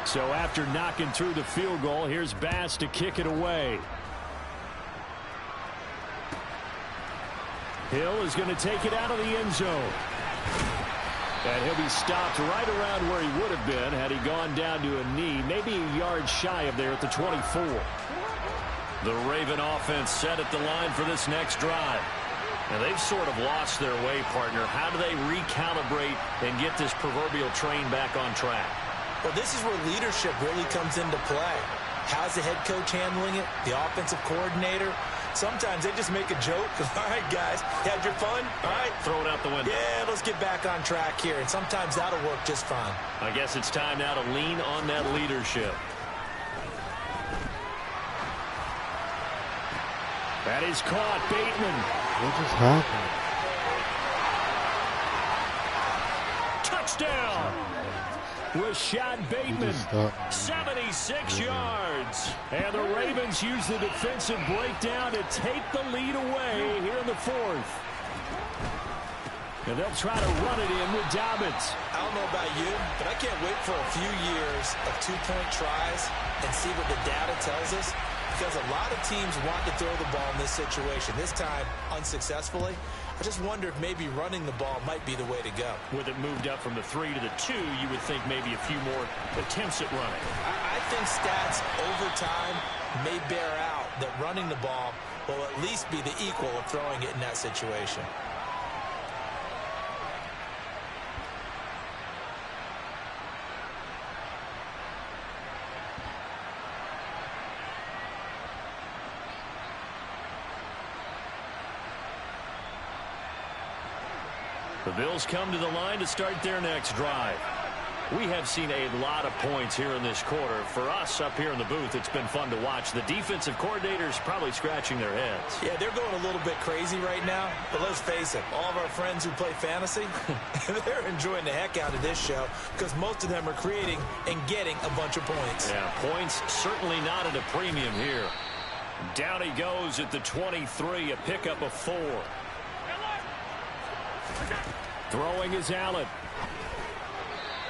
S1: So after knocking through the field goal, here's Bass to kick it away. Hill is going to take it out of the end zone. And he'll be stopped right around where he would have been had he gone down to a knee, maybe a yard shy of there at the 24. The Raven offense set at the line for this next drive. And they've sort of lost their way, partner. How do they recalibrate and get this proverbial train back on track?
S2: Well, this is where leadership really comes into play. How's the head coach handling it? The offensive coordinator? Sometimes they just make a joke. All right, guys, you had your fun? All right.
S1: Throw it out the window.
S2: Yeah, let's get back on track here. And sometimes that'll work just fine.
S1: I guess it's time now to lean on that leadership. That is caught. Bateman.
S3: What just happened?
S1: Touchdown. Rashad Bateman, 76 yards. And the Ravens use the defensive breakdown to take the lead away here in the 4th. And they'll try to run it in with Dobbins.
S2: I don't know about you, but I can't wait for a few years of two-point tries and see what the data tells us. Because a lot of teams want to throw the ball in this situation. This time, unsuccessfully. I just wonder if maybe running the ball might be the way to go.
S1: With it moved up from the 3 to the 2, you would think maybe a few more attempts at running.
S2: I think stats over time may bear out that running the ball will at least be the equal of throwing it in that situation.
S1: The Bills come to the line to start their next drive. We have seen a lot of points here in this quarter. For us up here in the booth, it's been fun to watch. The defensive coordinators probably scratching their heads.
S2: Yeah, they're going a little bit crazy right now. But let's face it, all of our friends who play fantasy, they're enjoying the heck out of this show because most of them are creating and getting a bunch of points.
S1: Yeah, points certainly not at a premium here. Down he goes at the 23, a pickup of 4. Throwing is Allen.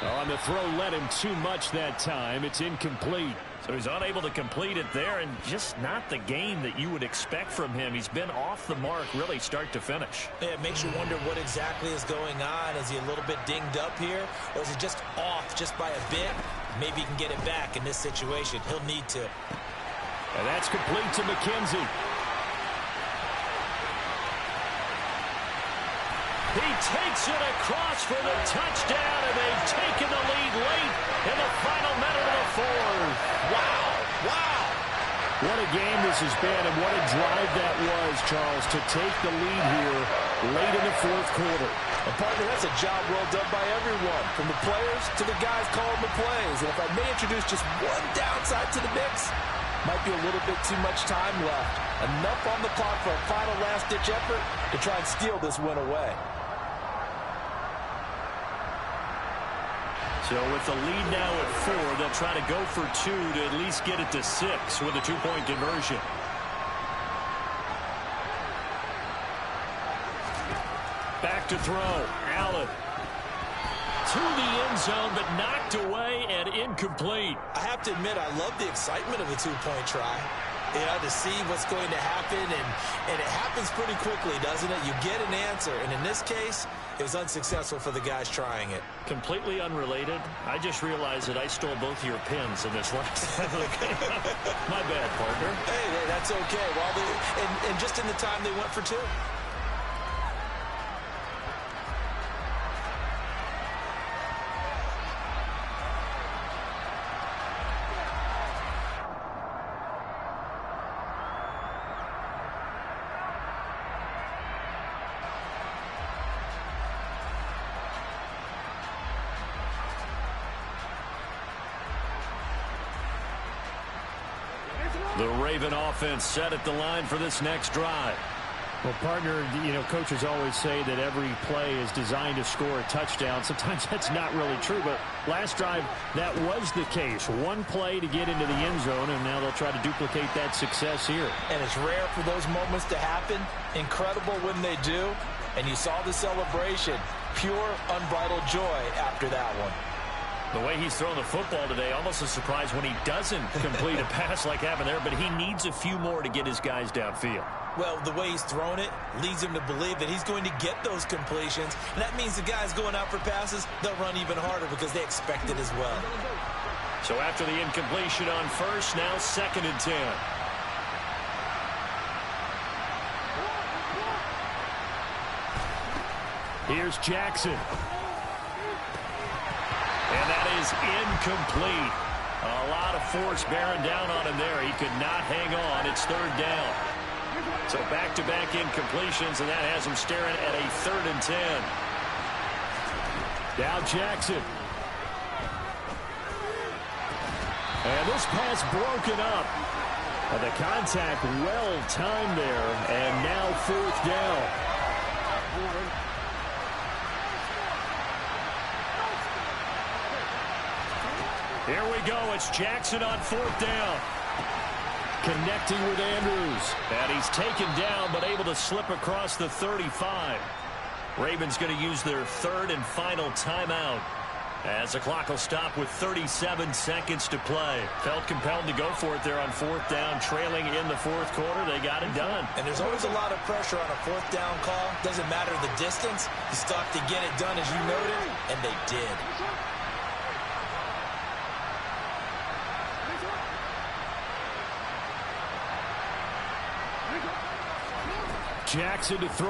S1: On the throw led him too much that time. It's incomplete. So he's unable to complete it there, and just not the game that you would expect from him. He's been off the mark really start to finish.
S2: Yeah, it makes you wonder what exactly is going on. Is he a little bit dinged up here, or is he just off just by a bit? Maybe he can get it back in this situation. He'll need to.
S1: And that's complete to McKenzie. He takes it across for the touchdown, and they've taken the lead late in the final minute of the 4th.
S2: Wow. Wow.
S1: What a game this has been, and what a drive that was, Charles, to take the lead here late in the 4th quarter.
S2: And partner, that's a job well done by everyone, from the players to the guys calling the plays. And if I may introduce just one downside to the mix, might be a little bit too much time left. Enough on the clock for a final last-ditch effort to try and steal this win away.
S1: So with the lead now at 4, they'll try to go for 2 to at least get it to 6 with a 2-point conversion. Back to throw. Allen. To the end zone, but knocked away and incomplete.
S2: I have to admit, I love the excitement of a 2-point try. You know, to see what's going to happen, and it happens pretty quickly, doesn't it? You get an answer, and in this case, it was unsuccessful for the guys trying it.
S1: Completely unrelated. I just realized that I stole both of your pins in this last. My bad, partner.
S2: Hey, that's okay. Well, and just in the time they went for 2.
S1: The Raven offense set at the line for this next drive.
S4: Well, partner, coaches always say that every play is designed to score a touchdown. Sometimes that's not really true, but last drive, that was the case. One play to get into the end zone, and now they'll try to duplicate that success here.
S2: And it's rare for those moments to happen. Incredible when they do. And you saw the celebration. Pure, unbridled joy after that one.
S1: The way he's throwing the football today, almost a surprise when he doesn't complete a pass like happened there, but he needs a few more to get his guys downfield.
S2: Well, the way he's thrown it leads him to believe that he's going to get those completions. And that means the guys going out for passes, they'll run even harder because they expect it as well.
S1: So after the incompletion on first, now 2nd and 10.
S4: Here's Jackson.
S1: And that is incomplete. A lot of force bearing down on him there. He could not hang on. It's 3rd down. So back-to-back incompletions, and that has him staring at a 3rd and 10.
S4: Now Jackson. And this pass broken up. The contact well timed there, and now 4th down.
S1: Here we go. It's Jackson on 4th down.
S4: Connecting with Andrews.
S1: And he's taken down, but able to slip across the 35. Ravens going to use their 3rd and final timeout, as the clock will stop with 37 seconds to play. Felt compelled to go for it there on 4th down, trailing in the 4th quarter. They got it done.
S2: And there's always a lot of pressure on a 4th down call. Doesn't matter the distance. You still have to get it done, as you noted, and they did.
S4: Jackson to throw.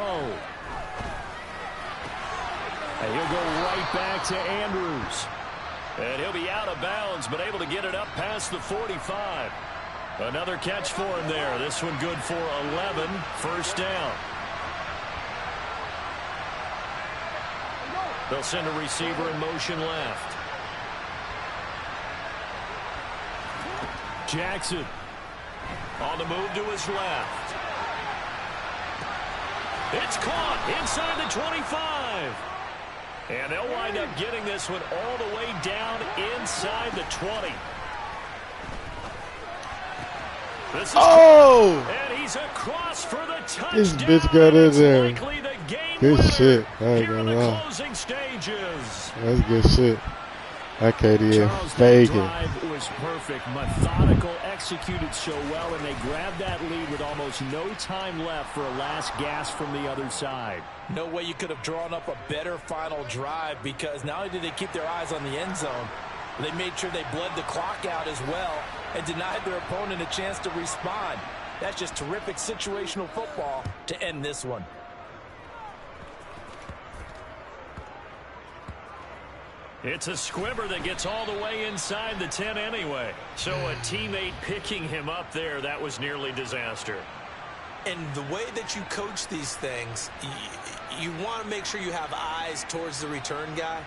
S4: And he'll go right back to Andrews.
S1: And he'll be out of bounds, but able to get it up past the 45. Another catch for him there. This one good for 11. 1st down. They'll send a receiver in motion left.
S4: Jackson.
S1: On the move to his left. It's caught inside the 25. And they'll wind up getting this one all the way down inside the 20. This is and he's across for the touchdown.
S3: This bitch got in there. Good shit.
S1: Here in the closing stages.
S3: That's good shit. KDF
S4: Charles' drive was perfect, methodical, executed so well, and they grabbed that lead with almost no time left for a last gasp from the other side.
S2: No way you could have drawn up a better final drive, because not only did they keep their eyes on the end zone, they made sure they bled the clock out as well and denied their opponent a chance to respond. That's just terrific situational football to end this one.
S1: It's a squibber that gets all the way inside the 10 anyway. So a teammate picking him up there, that was nearly disaster.
S2: And the way that you coach these things, you want to make sure you have eyes towards the return guy,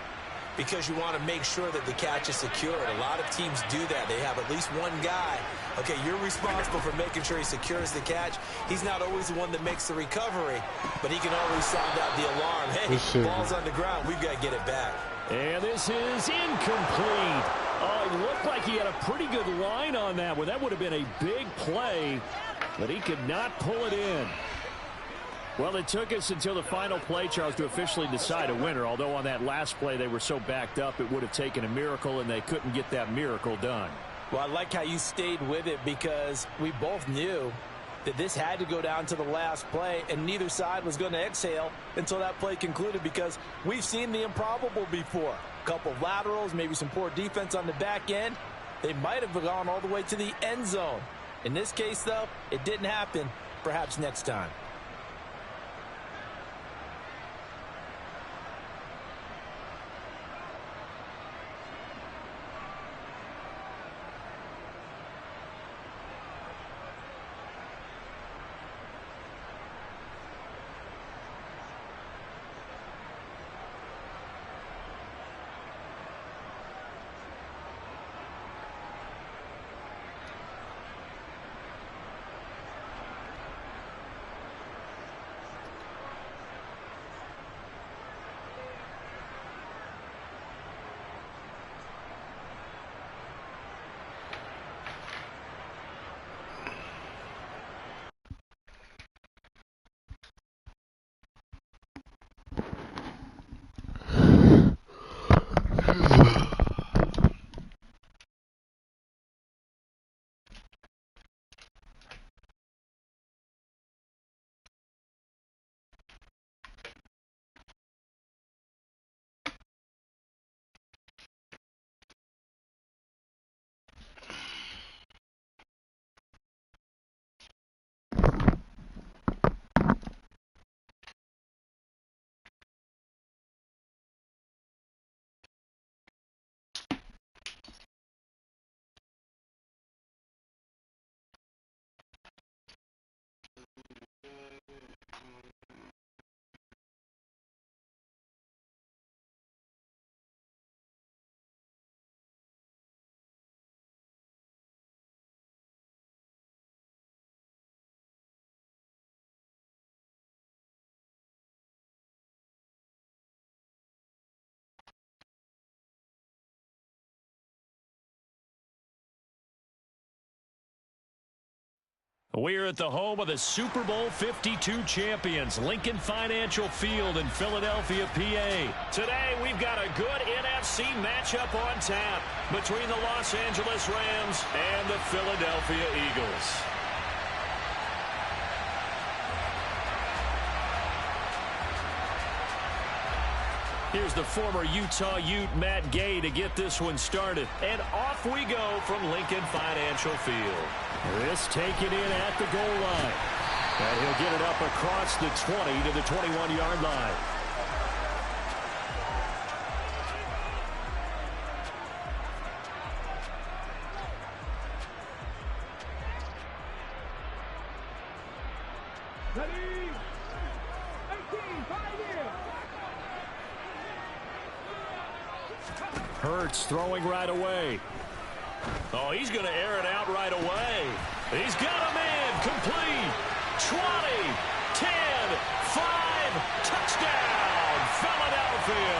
S2: because you want to make sure that the catch is secured. A lot of teams do that. They have at least one guy. Okay, you're responsible for making sure he secures the catch. He's not always the one that makes the recovery, but he can always sound out the alarm. Hey, ball's on the ground. We've got to get it back.
S4: And this is incomplete. Oh, it looked like he had a pretty good line on that one. That would have been a big play, but he could not pull it in. Well, it took us until the final play, Charles, to officially decide a winner, although on that last play they were so backed up it would have taken a miracle, and they couldn't get that miracle done.
S2: Well, I like how you stayed with it, because we both knew that this had to go down to the last play, and neither side was going to exhale until that play concluded, because we've seen the improbable before. A couple of laterals, maybe some poor defense on the back end. They might have gone all the way to the end zone. In this case, though, it didn't happen. Perhaps next time.
S1: We're at the home of the Super Bowl 52 champions, Lincoln Financial Field in Philadelphia, PA. Today, we've got a good NFC matchup on tap between the Los Angeles Rams and the Philadelphia Eagles. Here's the former Utah Ute, Matt Gay, to get this one started. And off we go from Lincoln Financial Field.
S4: This taken in at the goal line. And he'll get it up across the 20 to the 21-yard line. Hurts throwing right away.
S1: Oh, he's going to air it out right away. He's got a man complete. 20, 10, 5, touchdown, Philadelphia.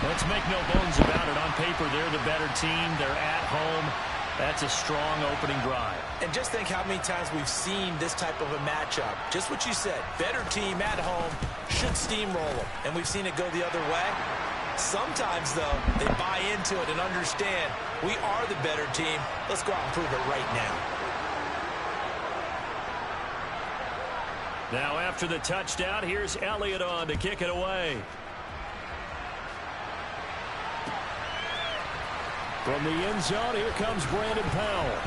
S1: Let's make no bones about it. On paper, they're the better team. They're at home. That's a strong opening drive.
S2: And just think how many times we've seen this type of a matchup. Just what you said, better team at home should steamroll them. And we've seen it go the other way. Sometimes, though, they buy into it and understand we are the better team. Let's go out and prove it right now.
S1: Now, after the touchdown, here's Elliott on to kick it away.
S4: From the end zone, here comes Brandon Powell.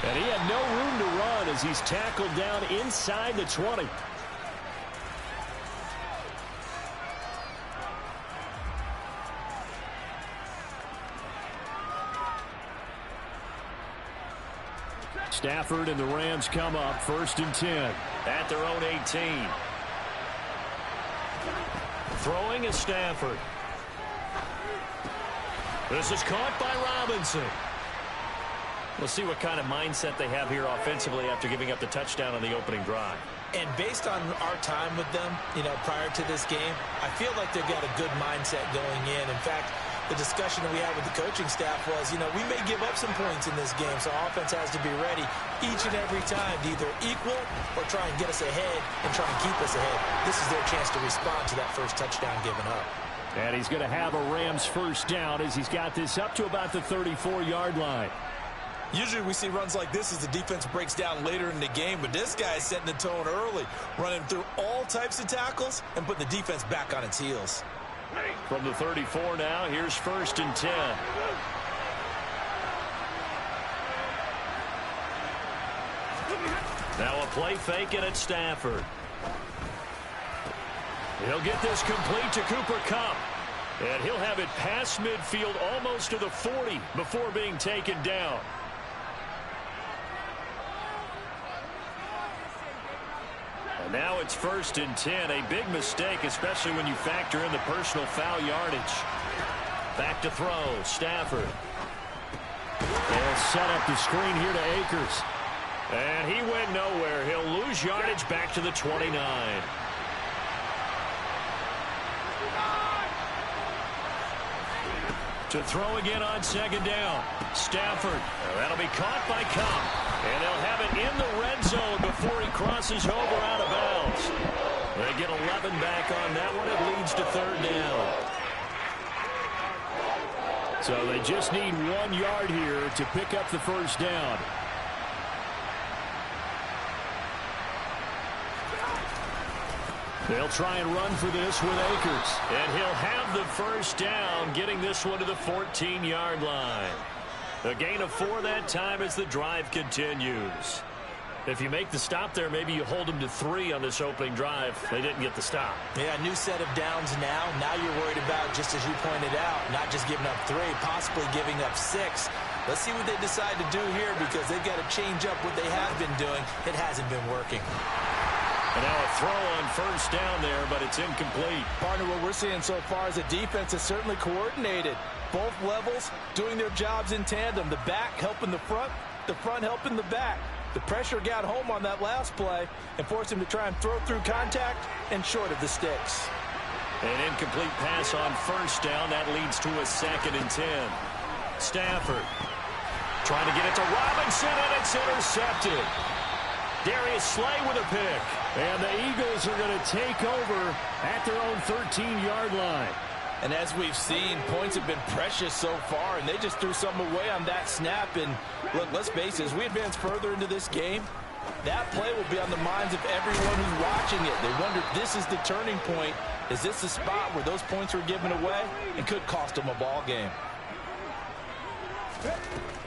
S4: And he had no room to run as he's tackled down inside the 20. Stafford and the Rams come up 1st and 10
S1: at their own 18. Throwing is Stafford. This is caught by Robinson. We'll see what kind of mindset they have here offensively after giving up the touchdown on the opening drive.
S2: And based on our time with them, prior to this game, I feel like they've got a good mindset going in. In fact, the discussion that we had with the coaching staff was, we may give up some points in this game, so our offense has to be ready each and every time to either equal or try and get us ahead and try and keep us ahead. This is their chance to respond to that first touchdown given up.
S4: And he's going to have a Rams first down as he's got this up to about the 34-yard line.
S2: Usually we see runs like this as the defense breaks down later in the game, but this guy is setting the tone early, running through all types of tackles and putting the defense back on its heels.
S1: From the 34 now, here's 1st and 10. Now a play fake and it's Stafford. He'll get this complete to Cooper Kupp. And he'll have it past midfield almost to the 40 before being taken down. And now it's 1st and 10. A big mistake, especially when you factor in the personal foul yardage. Back to throw. Stafford.
S4: They'll set up the screen here to Akers.
S1: And he went nowhere. He'll lose yardage back to the 29. To throw again on 2nd down. Stafford. That'll be caught by Kupp. And they'll have it in the red zone before he crosses over out of bounds. They get 11 back on that one. It leads to 3rd down.
S4: So they just need 1 yard here to pick up the first down. They'll try and run for this with Akers.
S1: And he'll have the first down, getting this one to the 14-yard line. A gain of 4 that time as the drive continues. If you make the stop there, maybe you hold them to 3 on this opening drive. They didn't get the stop.
S2: Yeah, new set of downs now. Now you're worried about, just as you pointed out, not just giving up 3, possibly giving up 6. Let's see what they decide to do here because they've got to change up what they have been doing. It hasn't been working.
S1: And now a throw on 1st down there, but it's incomplete.
S2: Partner, what we're seeing so far is a defense is certainly coordinated. Both levels doing their jobs in tandem. The back helping the front helping the back. The pressure got home on that last play and forced him to try and throw through contact and short of the sticks.
S1: An incomplete pass on 1st down. That leads to a 2nd and 10. Stafford trying to get it to Robinson, and it's intercepted. Darius Slay with a pick.
S4: And the Eagles are going to take over at their own 13-yard line.
S2: And as we've seen, points have been precious so far, and they just threw something away on that snap. And look, let's face it, as we advance further into this game, that play will be on the minds of everyone who's watching it. They wonder if this is the turning point. Is this the spot where those points were given away and could cost them a ball game?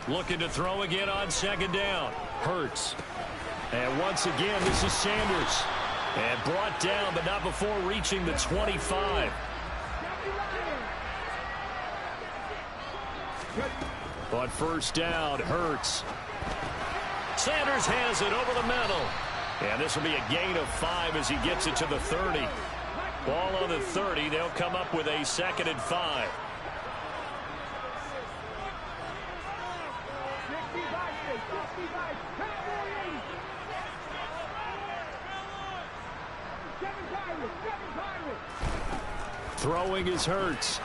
S4: Looking to throw again on second down. Hurts. And once again, this is Sanders. And brought down, but not before reaching the 25. On first down, Hurts. Sanders has it over the middle. And this will be a gain of 5 as he gets it to the 30. Ball on the 30. They'll come up with a 2nd and 5. Throwing is Hurts.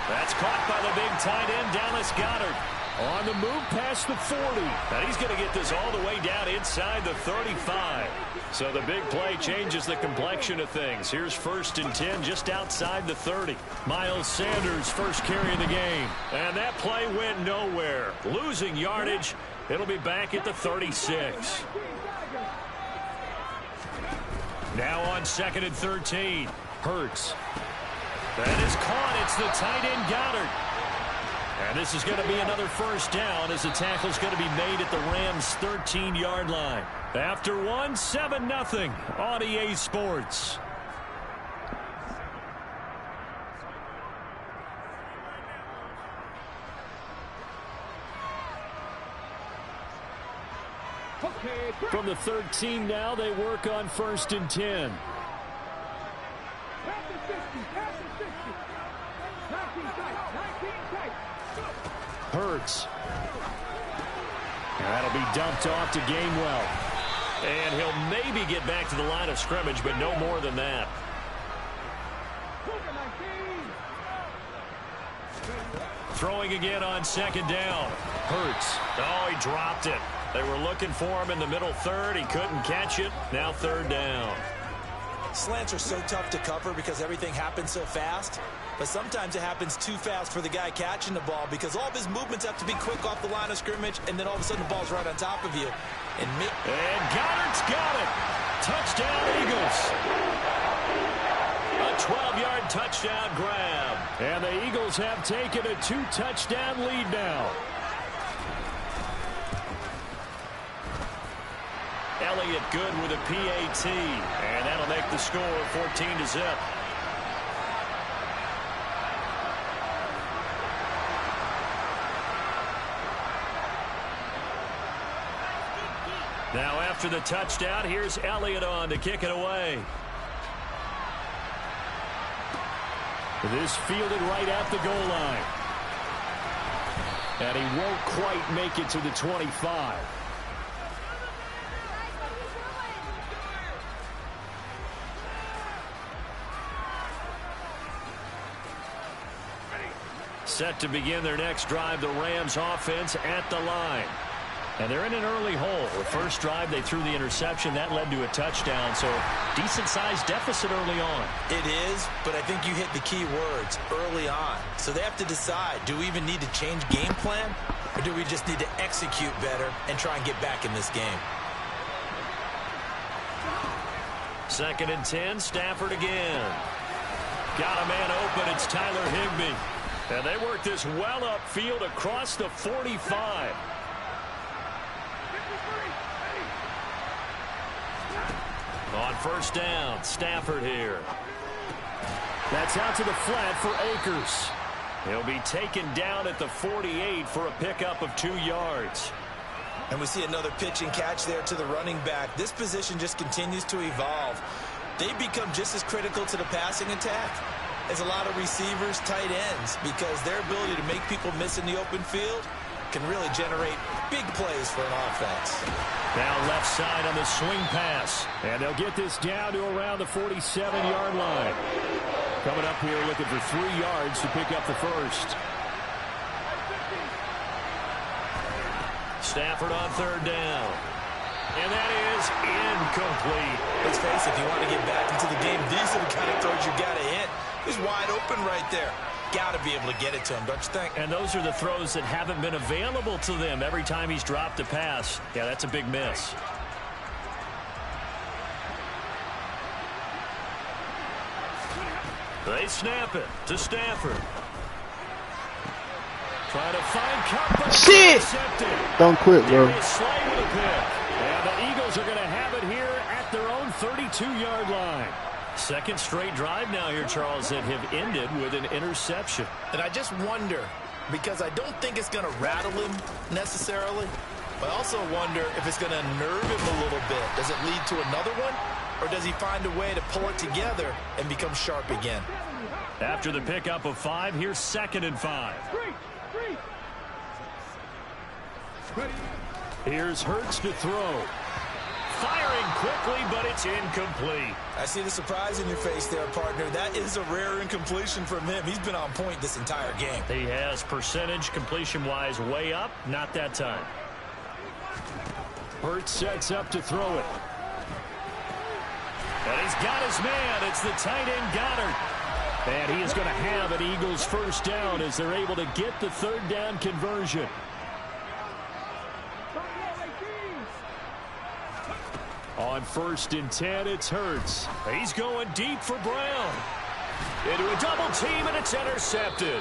S4: That's caught by the big tight end, Dallas Goedert. On the move past the 40. And he's going to get this all the way down inside the 35. So the big play changes the complexion of things. Here's 1st and 10 just outside the 30. Miles Sanders first carry of the game. And that play went nowhere. Losing yardage. It'll be back at the 36. Now on 2nd and 13. Hurts. That is caught. It's the tight end Goddard. And this is going to be another first down as the tackle's going to be made at the Rams' 13-yard line. After one, 7-0 on EA Sports. From the 13 now, they work on 1st and 10. Hurts. And that'll be dumped off to Gainwell. And he'll maybe get back to the line of scrimmage, but no more than that. Throwing again on 2nd down. Hurts. Oh, he dropped it. They were looking for him in the middle third. He couldn't catch it. Now 3rd down.
S2: Slants are so tough to cover because everything happens so fast. But sometimes it happens too fast for the guy catching the ball because all of his movements have to be quick off the line of scrimmage, and then all of a sudden the ball's right on top of you. And
S4: Goddard's got it. Touchdown, Eagles. A 12-yard touchdown grab. And the Eagles have taken a 2-touchdown lead now. Elliott good with a PAT. And that'll make the score 14-0. Now after the touchdown, here's Elliott on to kick it away. This fielded right at the goal line. And he won't quite make it to the 25. Set to begin their next drive, the Rams offense at the line. And they're in an early hole. The first drive, they threw the interception. That led to a touchdown, so decent-sized deficit early on.
S2: It is, but I think you hit the key words, early on. So they have to decide, do we even need to change game plan, or do we just need to execute better and try and get back in this game?
S1: 2nd and 10, Stafford again. Got a man open, it's Tyler Higbee. And they work this well upfield across the 45. On 1st down, Stafford here. That's out to the flat for Akers. He'll be taken down at the 48 for a pickup of 2 yards.
S2: And we see another pitch and catch there to the running back. This position just continues to evolve. They become just as critical to the passing attack as a lot of receivers, tight ends, because their ability to make people miss in the open field can really generate big plays for an offense.
S4: Now left side on the swing pass. And they'll get this down to around the 47-yard line. Coming up here looking for 3 yards to pick up the first.
S1: Stafford on third down. And that is incomplete.
S2: Let's face it, if you want to get back into the game, these are the kind of throws you got to hit. He's wide open right there. Got to be able to get it to him, don't you think?
S4: And those are the throws that haven't been available to them every time he's dropped a pass. Yeah, that's a big miss. They snap it to Stafford. Trying to find Cup.
S3: Shit! Don't quit, bro.
S4: And the Eagles are going to have it here at their own 32-yard line. Second straight drive now here, Charles, that have ended with an interception.
S2: And I just wonder, because I don't think it's going to rattle him necessarily, but I also wonder if it's going to nerve him a little bit. Does it lead to another one, or does he find a way to pull it together and become sharp again?
S4: After the pickup of 5, here's 2nd and 5. Here's Hurts to throw. Firing quickly, but it's incomplete.
S2: I see the surprise in your face there, partner. That is a rare incompletion from him. He's been on point this entire game.
S4: He has percentage completion-wise way up. Not that time. Hurts sets up to throw it. And he's got his man. It's the tight end Goddard. And he is going to have an Eagles first down as they're able to get the third down conversion. On 1st and 10, it's Hurts. He's going deep for Brown. Into a double team, and it's intercepted.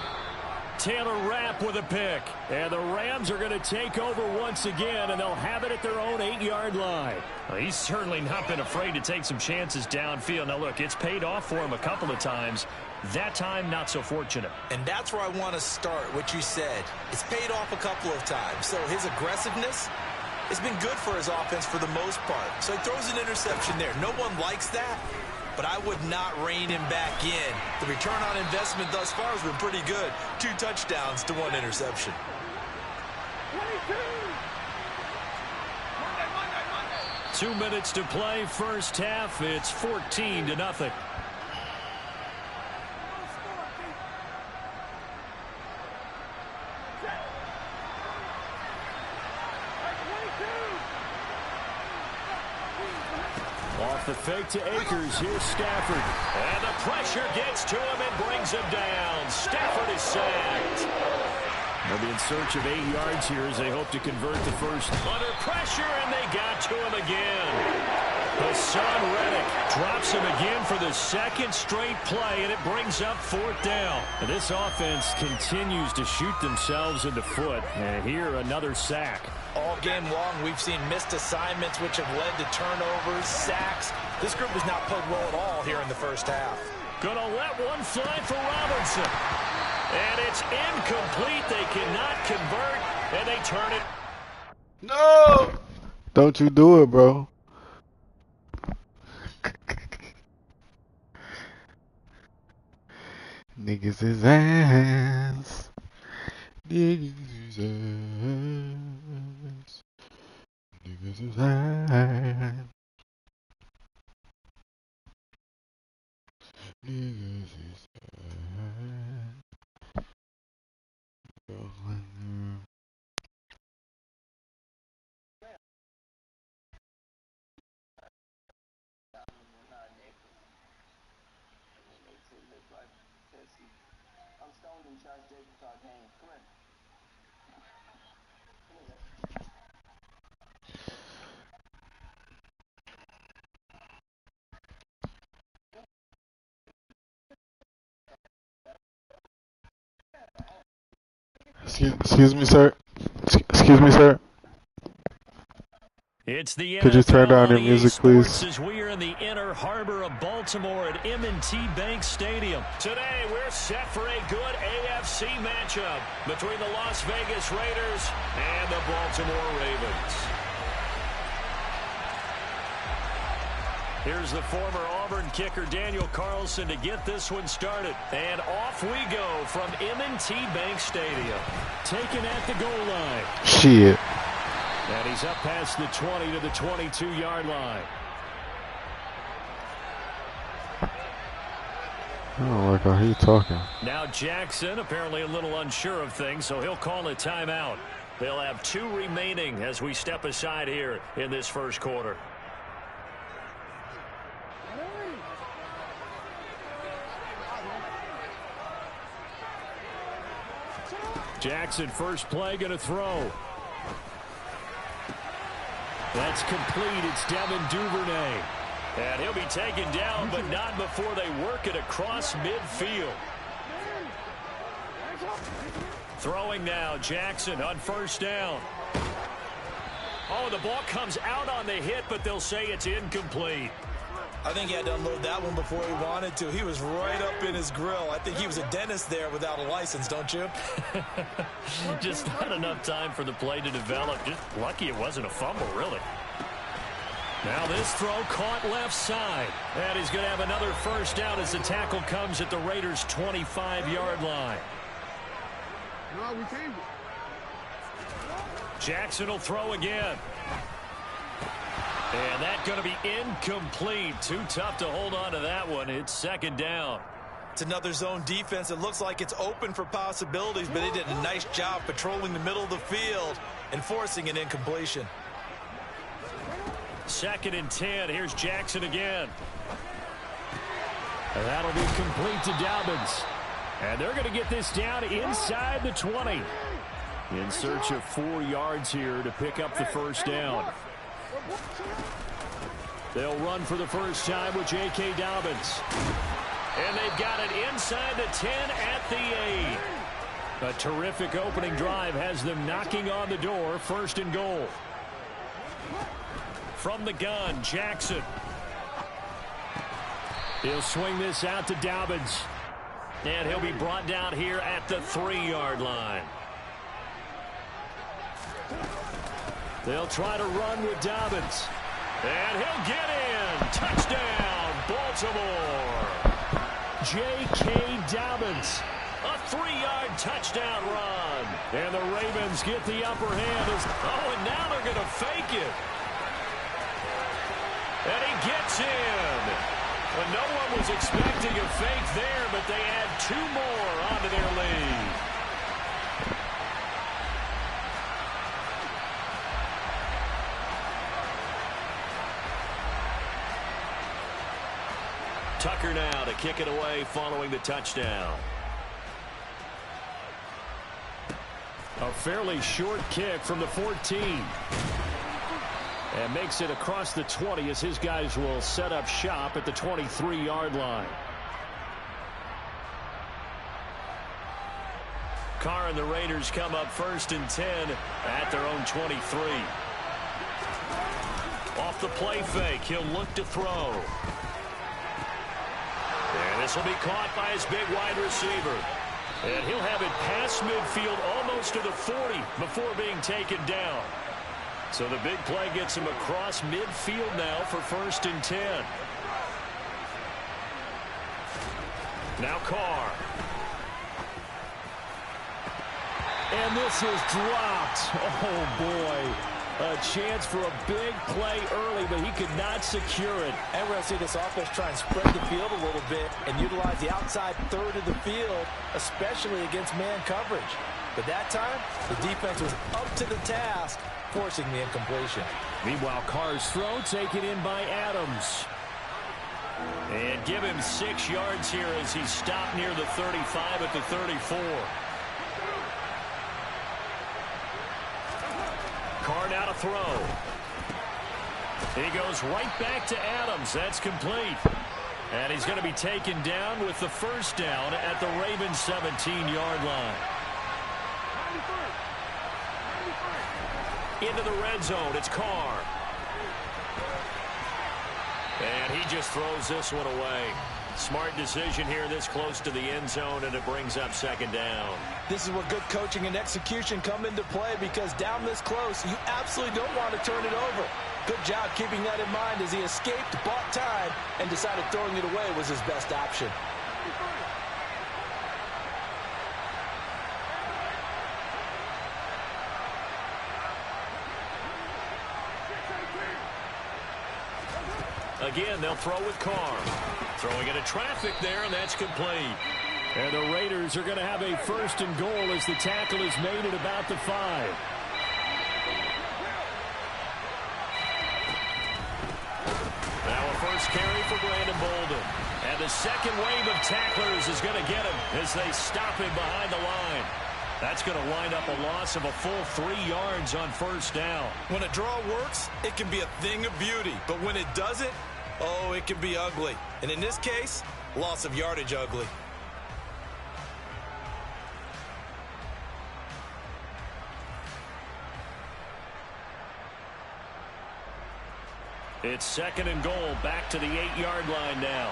S4: Taylor Rapp with a pick. And the Rams are going to take over once again, and they'll have it at their own 8-yard line. Well, he's certainly not been afraid to take some chances downfield. Now, look, it's paid off for him a couple of times. That time, not so fortunate.
S2: And that's where I want to start, what you said. It's paid off a couple of times. So his aggressiveness, it's been good for his offense for the most part. So he throws an interception there. No one likes that, but I would not rein him back in. The return on investment thus far has been pretty good. 2 touchdowns to 1 interception.
S4: 2 minutes to play, first half. It's 14-0. Off the fake to Akers. Here's Stafford. And the pressure gets to him and brings him down. Stafford is sacked. They'll be in search of 8 yards here as they hope to convert the first. Under pressure, and they got to him again. Hassan Reddick drops him again for the second straight play, and it brings up 4th down. And this offense continues to shoot themselves in the foot. And here, another sack.
S2: All game long, we've seen missed assignments, which have led to turnovers, sacks. This group has not played well at all here in the first half.
S4: Gonna let one fly for Robinson. And it's incomplete. They cannot convert, and they turn it.
S3: No! Don't you do it, bro. Niggas is ass. Niggas is ass. Niggas is ass. Niggas is ass. Excuse me, sir. Excuse me, sir.
S4: It's the
S3: Could you turn down your music, please?
S4: As we are in the inner harbor of Baltimore at M&T Bank Stadium. Today, we're set for a good AFC matchup between the Las Vegas Raiders and the Baltimore Ravens. Here's the former Auburn kicker Daniel Carlson to get this one started. And off we go from M&T Bank Stadium. Taken at the goal line.
S3: Shit.
S4: And he's up past the 20 to the 22-yard line.
S3: I don't like how he's talking.
S4: Now Jackson apparently a little unsure of things, so he'll call a timeout.
S1: They'll have 2 remaining as we step aside here in this first quarter.
S4: Jackson, first play, going to throw. That's complete. It's Devin Duvernay.
S1: And he'll be taken down, but not before they work it across midfield. Throwing now, Jackson on first down. Oh, the ball comes out on the hit, but they'll say it's incomplete.
S2: I think he had to unload that one before he wanted to. He was right up in his grill. I think he was a dentist there without a license, don't you?
S1: Just not enough time for the play to develop. Just lucky it wasn't a fumble, really. Now this throw caught left side. And he's going to have another first down as the tackle comes at the Raiders' 25-yard line.
S5: No, we can't.
S1: Jackson will throw again. And that's going to be incomplete. Too tough to hold on to that one. It's second down.
S2: It's another zone defense. It looks like it's open for possibilities, but they did a nice job patrolling the middle of the field and forcing an incompletion.
S1: Second and 10. Here's Jackson again.
S4: And that'll be complete to Dobbins. And they're going to get this down inside the 20. In search of 4 yards here to pick up the first down. They'll run for the first time with J.K. Dobbins.
S1: And they've got it inside the 10 at the 8.
S4: A terrific opening drive has them knocking on the door. First and goal.
S1: From the gun, Jackson.
S4: He'll swing this out to Dobbins.
S1: And he'll be brought down here at the 3-yard line.
S4: They'll try to run with Dobbins.
S1: And he'll get in. Touchdown, Baltimore.
S4: J.K. Dobbins.
S1: A 3-yard touchdown run.
S4: And the Ravens get the upper hand.
S1: Oh, and now they're going to fake it. And he gets in. Well, no one was expecting a fake there, but they add 2 more onto their lead. Tucker now to kick it away following the touchdown.
S4: A fairly short kick from the 14. And makes it across the 20 as his guys will set up shop at the 23-yard line.
S1: Carr and the Raiders come up first and 10 at their own 23. Off the play fake, he'll look to throw. And this will be caught by his big wide receiver. And he'll have it past midfield almost to the 40 before being taken down. So the big play gets him across midfield now for first and 10. Now Carr.
S4: And this is dropped. Oh, boy. A chance for a big play early, but he could not secure it.
S2: And we're going to see this offense try and spread the field a little bit and utilize the outside third of the field, especially against man coverage. But that time, the defense was up to the task, forcing the incompletion.
S4: Meanwhile, Carr's throw taken in by Adams.
S1: And give him 6 yards here as he stopped near the 35 at the 34. Carr now to throw. He goes right back to Adams. That's complete. And he's going to be taken down with the first down at the Ravens' 17-yard line. Into the red zone. It's Carr. And he just throws this one away. Smart decision here this close to the end zone, and it brings up second down.
S2: This is where good coaching and execution come into play, because down this close, you absolutely don't want to turn it over. Good job keeping that in mind as he escaped, bought time, and decided throwing it away was his best option.
S1: Again, they'll throw with Carr. Throwing into traffic there, and that's complete.
S4: And the Raiders are going to have a first and goal as the tackle is made at about the 5.
S1: carry for Brandon Bolden. And the second wave of tacklers is going to get him as they stop him behind the line. That's going to wind up a loss of a full 3 yards on first down.
S2: When a draw works, it can be a thing of beauty. But when it doesn't, oh, it can be ugly. And in this case, loss of yardage ugly.
S1: It's second and goal, back to the 8-yard line now.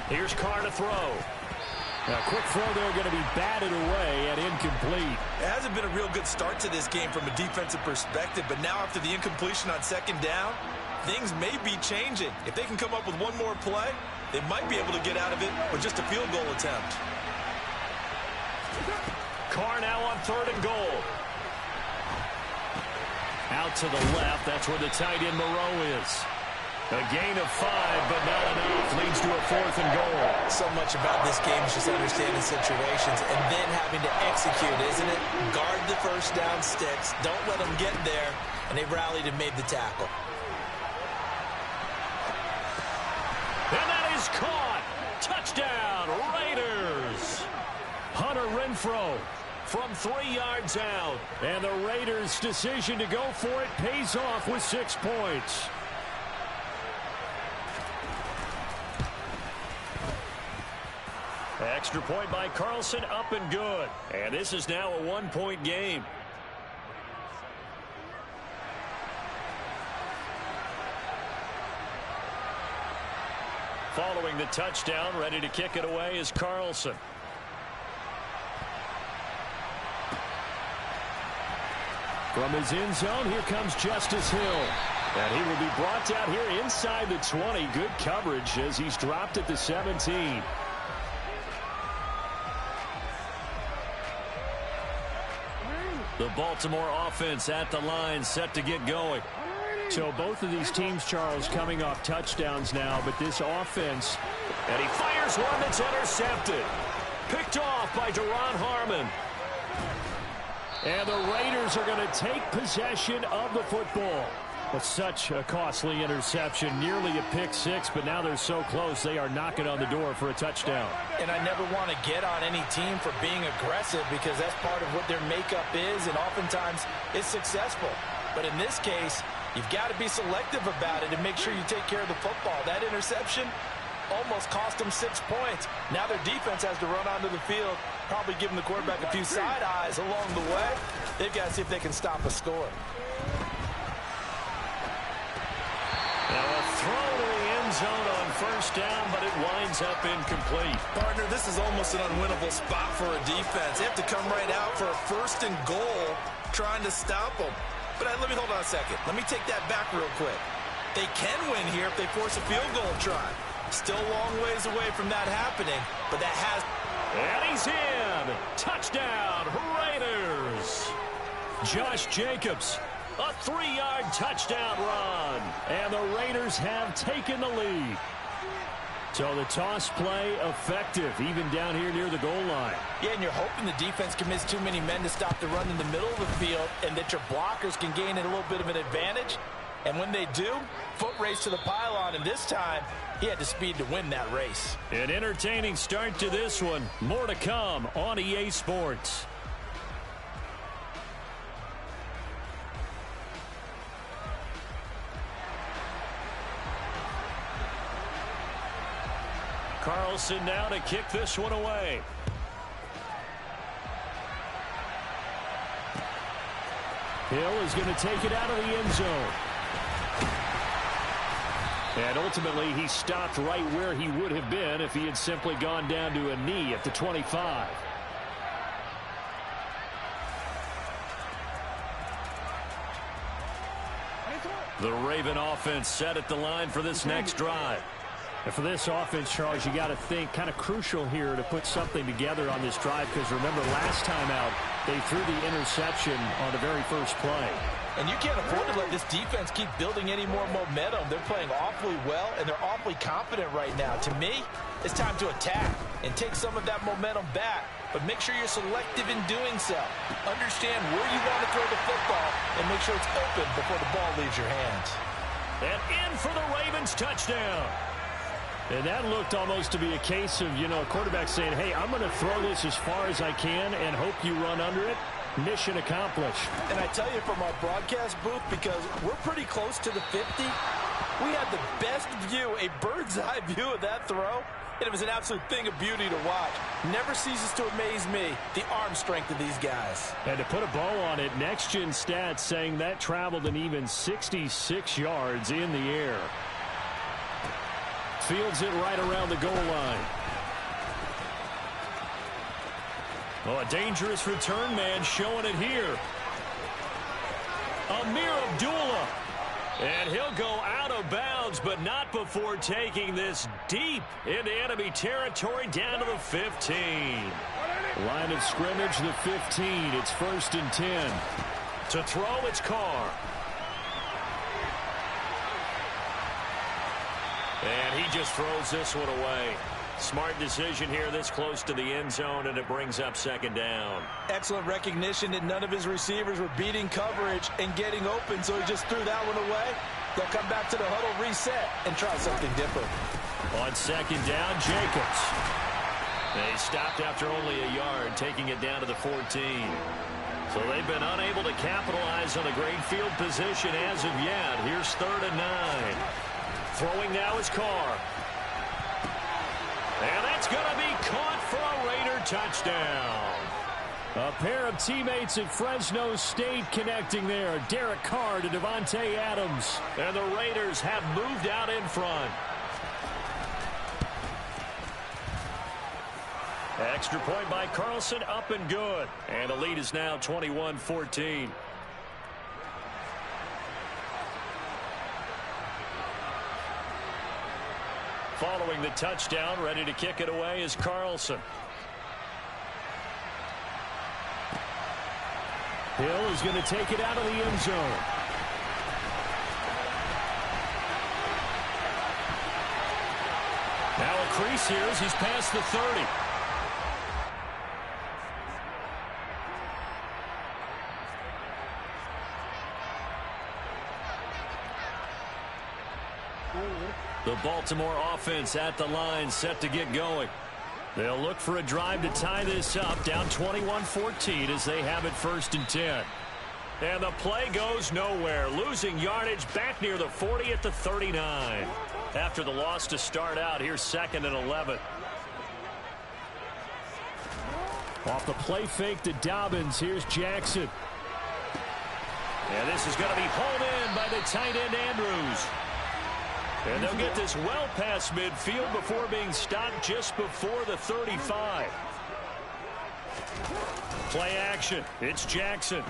S1: Here's Carr to throw.
S4: A quick throw there going to be batted away and incomplete.
S2: It hasn't been a real good start to this game from a defensive perspective, but now after the incompletion on second down, things may be changing. If they can come up with one more play, they might be able to get out of it with just a field goal attempt.
S1: Carr now on third and goal. Out to the left, that's where the tight end Moreau is. A gain of 5, but not enough. Leads to a fourth and goal.
S2: So much about this game is just understanding situations and then having to execute, isn't it? Guard the first down sticks. Don't let them get there. And they rallied and made the tackle.
S1: And that is caught. Touchdown, Raiders.
S4: Hunter Renfrow from 3 yards out. And the Raiders' decision to go for it pays off with 6 points.
S1: Extra point by Carlson, up and good. And this is now a 1-point game. Following the touchdown, ready to kick it away is Carlson.
S4: From his end zone, here comes Justice Hill. And he will be brought down here inside the 20. Good coverage as he's dropped at the 17.
S1: The Baltimore offense at the line, set to get going.
S4: So both of these teams, Charles, coming off touchdowns now, but this offense.
S1: And he fires one that's intercepted. Picked off by Deron Harmon.
S4: And the Raiders are going to take possession of the football. Well, such a costly interception, nearly a pick six, but now they're so close they are knocking on the door for a touchdown.
S2: And I never want to get on any team for being aggressive because that's part of what their makeup is, and oftentimes it's successful. But in this case, you've got to be selective about it and make sure you take care of the football. That interception almost cost them 6 points. Now their defense has to run onto the field, probably giving the quarterback a few side eyes along the way. They've got to see if they can stop a score.
S1: Now a throw to the end zone on first down, but it winds up incomplete.
S2: Partner, this is almost an unwinnable spot for a defense. They have to come right out for a first and goal trying to stop them. But let me hold on a second. Let me take that back real quick. They can win here if they force a field goal try. Still a long ways away from that happening, but that has...
S1: And he's in! Touchdown, Raiders!
S4: Josh Jacobs, a 3-yard touchdown run. And the Raiders have taken the lead. So the toss play effective, even down here near the goal line.
S2: Yeah, and you're hoping the defense commits too many men to stop the run in the middle of the field and that your blockers can gain a little bit of an advantage. And when they do, foot race to the pylon, and this time, he had the speed to win that race.
S1: An entertaining start to this one. More to come on EA Sports. Carlson now to kick this one away.
S4: Hill is going to take it out of the end zone. And ultimately, he stopped right where he would have been if he had simply gone down to a knee at the 25.
S1: The Raven offense set at the line for this next drive.
S4: And for this offense, Charles, you got to think kind of crucial here to put something together on this drive because remember last time out, They threw the interception on the very first play.
S2: And you can't afford to let this defense keep building any more momentum. They're playing awfully well, and they're awfully confident right now. To me, it's time to attack and take some of that momentum back. But make sure you're selective in doing so. Understand where you want to throw the football and make sure it's open before the ball leaves your hands.
S1: And in for the Ravens touchdown.
S4: And that looked almost to be a case of, a quarterback saying, hey, I'm going to throw this as far as I can and hope you run under it. Mission accomplished.
S2: And I tell you from our broadcast booth, because we're pretty close to the 50, we had the best view, a bird's eye view of that throw. And it was an absolute thing of beauty to watch. Never ceases to amaze me, the arm strength of these guys.
S4: And to put a bow on it, Next Gen Stats saying that traveled an even 66 yards in the air. Fields it right around the goal line. Oh, a dangerous return man showing it here. Amir Abdullah. And he'll go out of bounds, but not before taking this deep into enemy territory down to the 15. Line of scrimmage, the 15. It's 1st and 10. To throw, it's Carr.
S1: And he just throws this one away. Smart decision here this close to the end zone, and it brings up 2nd down.
S2: Excellent recognition that none of his receivers were beating coverage and getting open, so he just threw that one away. They'll come back to the huddle, reset, and try something different.
S1: On 2nd down, Jacobs. They stopped after only a yard, taking it down to the 14. So they've been unable to capitalize on a great field position as of yet. Here's 3rd and 9. Throwing now is Carr. And that's going to be caught for a Raider touchdown.
S4: A pair of teammates at Fresno State connecting there. Derek Carr to Devontae Adams.
S1: And the Raiders have moved out in front. Extra point by Carlson, up and good. And the lead is now 21-14. Following the touchdown, ready to kick it away is Carlson.
S4: Hill is going to take it out of the end zone.
S1: Now a crease here as he's past the 30. The Baltimore offense at the line, set to get going. They'll look for a drive to tie this up, down 21-14 as they have it 1st and 10. And the play goes nowhere, losing yardage back near the 40 at the 39. After the loss to start out, here's 2nd and 11.
S4: Off the play fake to Dobbins, here's Jackson.
S1: And this is going to be hauled in by the tight end Andrews. And they'll get this well past midfield before being stopped just before the 35. Play action. It's Jackson.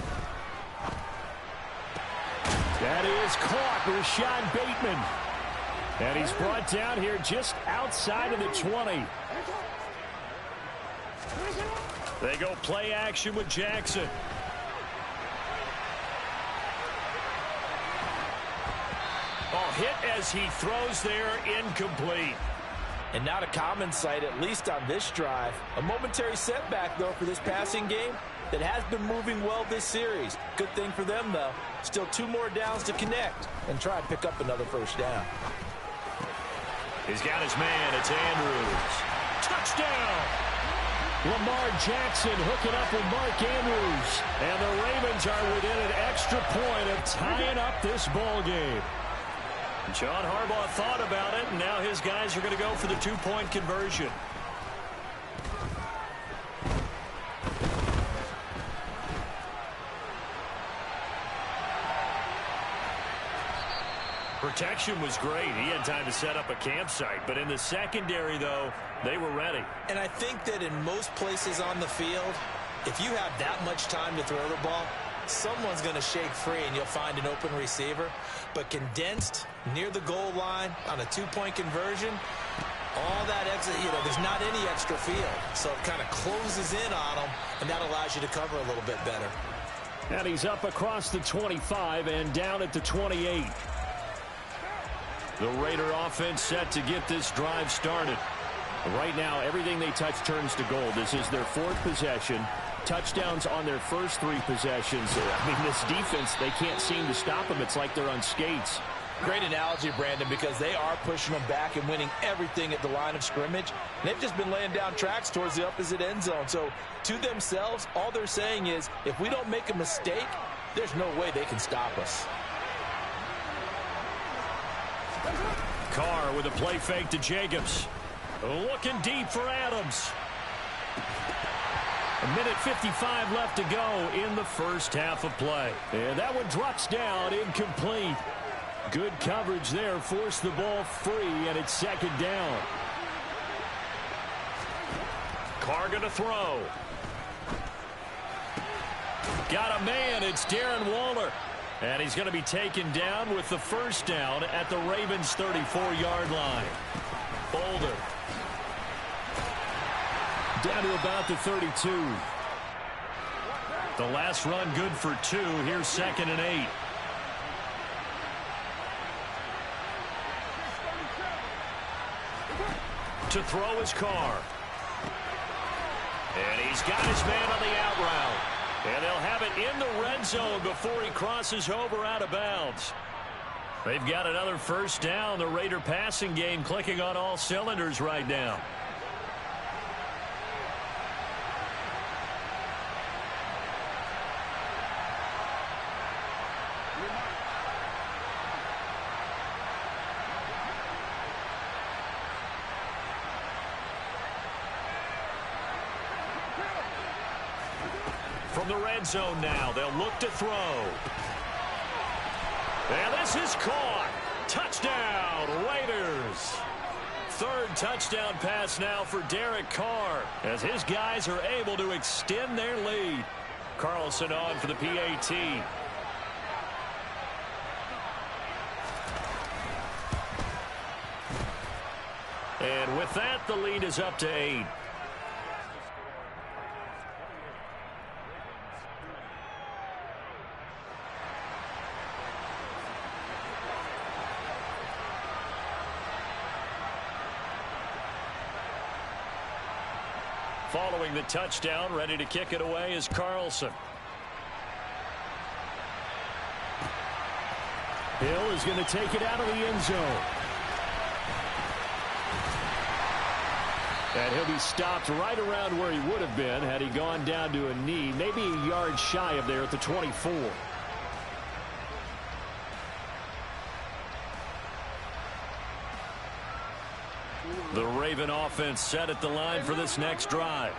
S4: That is caught. Rashad Bateman. And he's brought down here just outside of the 20.
S1: They go play action with Jackson. Oh, hit as he throws there, incomplete.
S2: And not a common sight, at least on this drive. A momentary setback, though, for this passing game that has been moving well this series. Good thing for them, though. Still 2 more downs to connect and try and pick up another 1st down.
S1: He's got his man. It's Andrews. Touchdown!
S4: Lamar Jackson hooking up with Mark Andrews.
S1: And the Ravens are within an extra point of tying up this ball game. John Harbaugh thought about it, and now his guys are going to go for the 2-point conversion. Protection was great. He had time to set up a campsite. But in the secondary, though, they were ready.
S2: And I think that in most places on the field, if you have that much time to throw the ball, someone's going to shake free and you'll find an open receiver. But condensed near the goal line on a 2-point conversion, All that exit, there's not any extra field. So it kind of closes in on them, and that allows you to cover a little bit better.
S4: And he's up across the 25 and down at the 28. The Raider offense set to get this drive started. Right now, everything they touch turns to gold. This is their 4th possession. Touchdowns on their first 3 possessions. I mean, this defense, they can't seem to stop them. It's like they're on skates.
S2: Great analogy, Brandon, because they are pushing them back and winning everything at the line of scrimmage. They've just been laying down tracks towards the opposite end zone. So to themselves, all they're saying is, if we don't make a mistake, there's no way they can stop us.
S4: Carr with a play fake to Jacobs. Looking deep for Adams. 1:55 left to go in the first half of play. And that one drops down, incomplete. Good coverage there, forced the ball free, and it's 2nd down. Carr going to throw. Got a man, it's Darren Waller. And he's going to be taken down with the first down at the Ravens' 34-yard line. Boulder. Down to about the 32. The last run good for 2. Here's 2nd and 8. To throw his Carr. And he's got his man on the out route. And they'll have it in the red zone before he crosses over out of bounds. They've got another first down. The Raider passing game clicking on all cylinders right now. From the red zone now, they'll look to throw. And this is caught. Touchdown, Raiders. 3rd touchdown pass now for Derek Carr as his guys are able to extend their lead. Carlson on for the PAT. And with that, the lead is up to 8. Following the touchdown, ready to kick it away is Carlson. Hill is going to take it out of the end zone. And he'll be stopped right around where he would have been had he gone down to a knee, maybe a yard shy of there at the 24. The Raven offense set at the line for this next drive.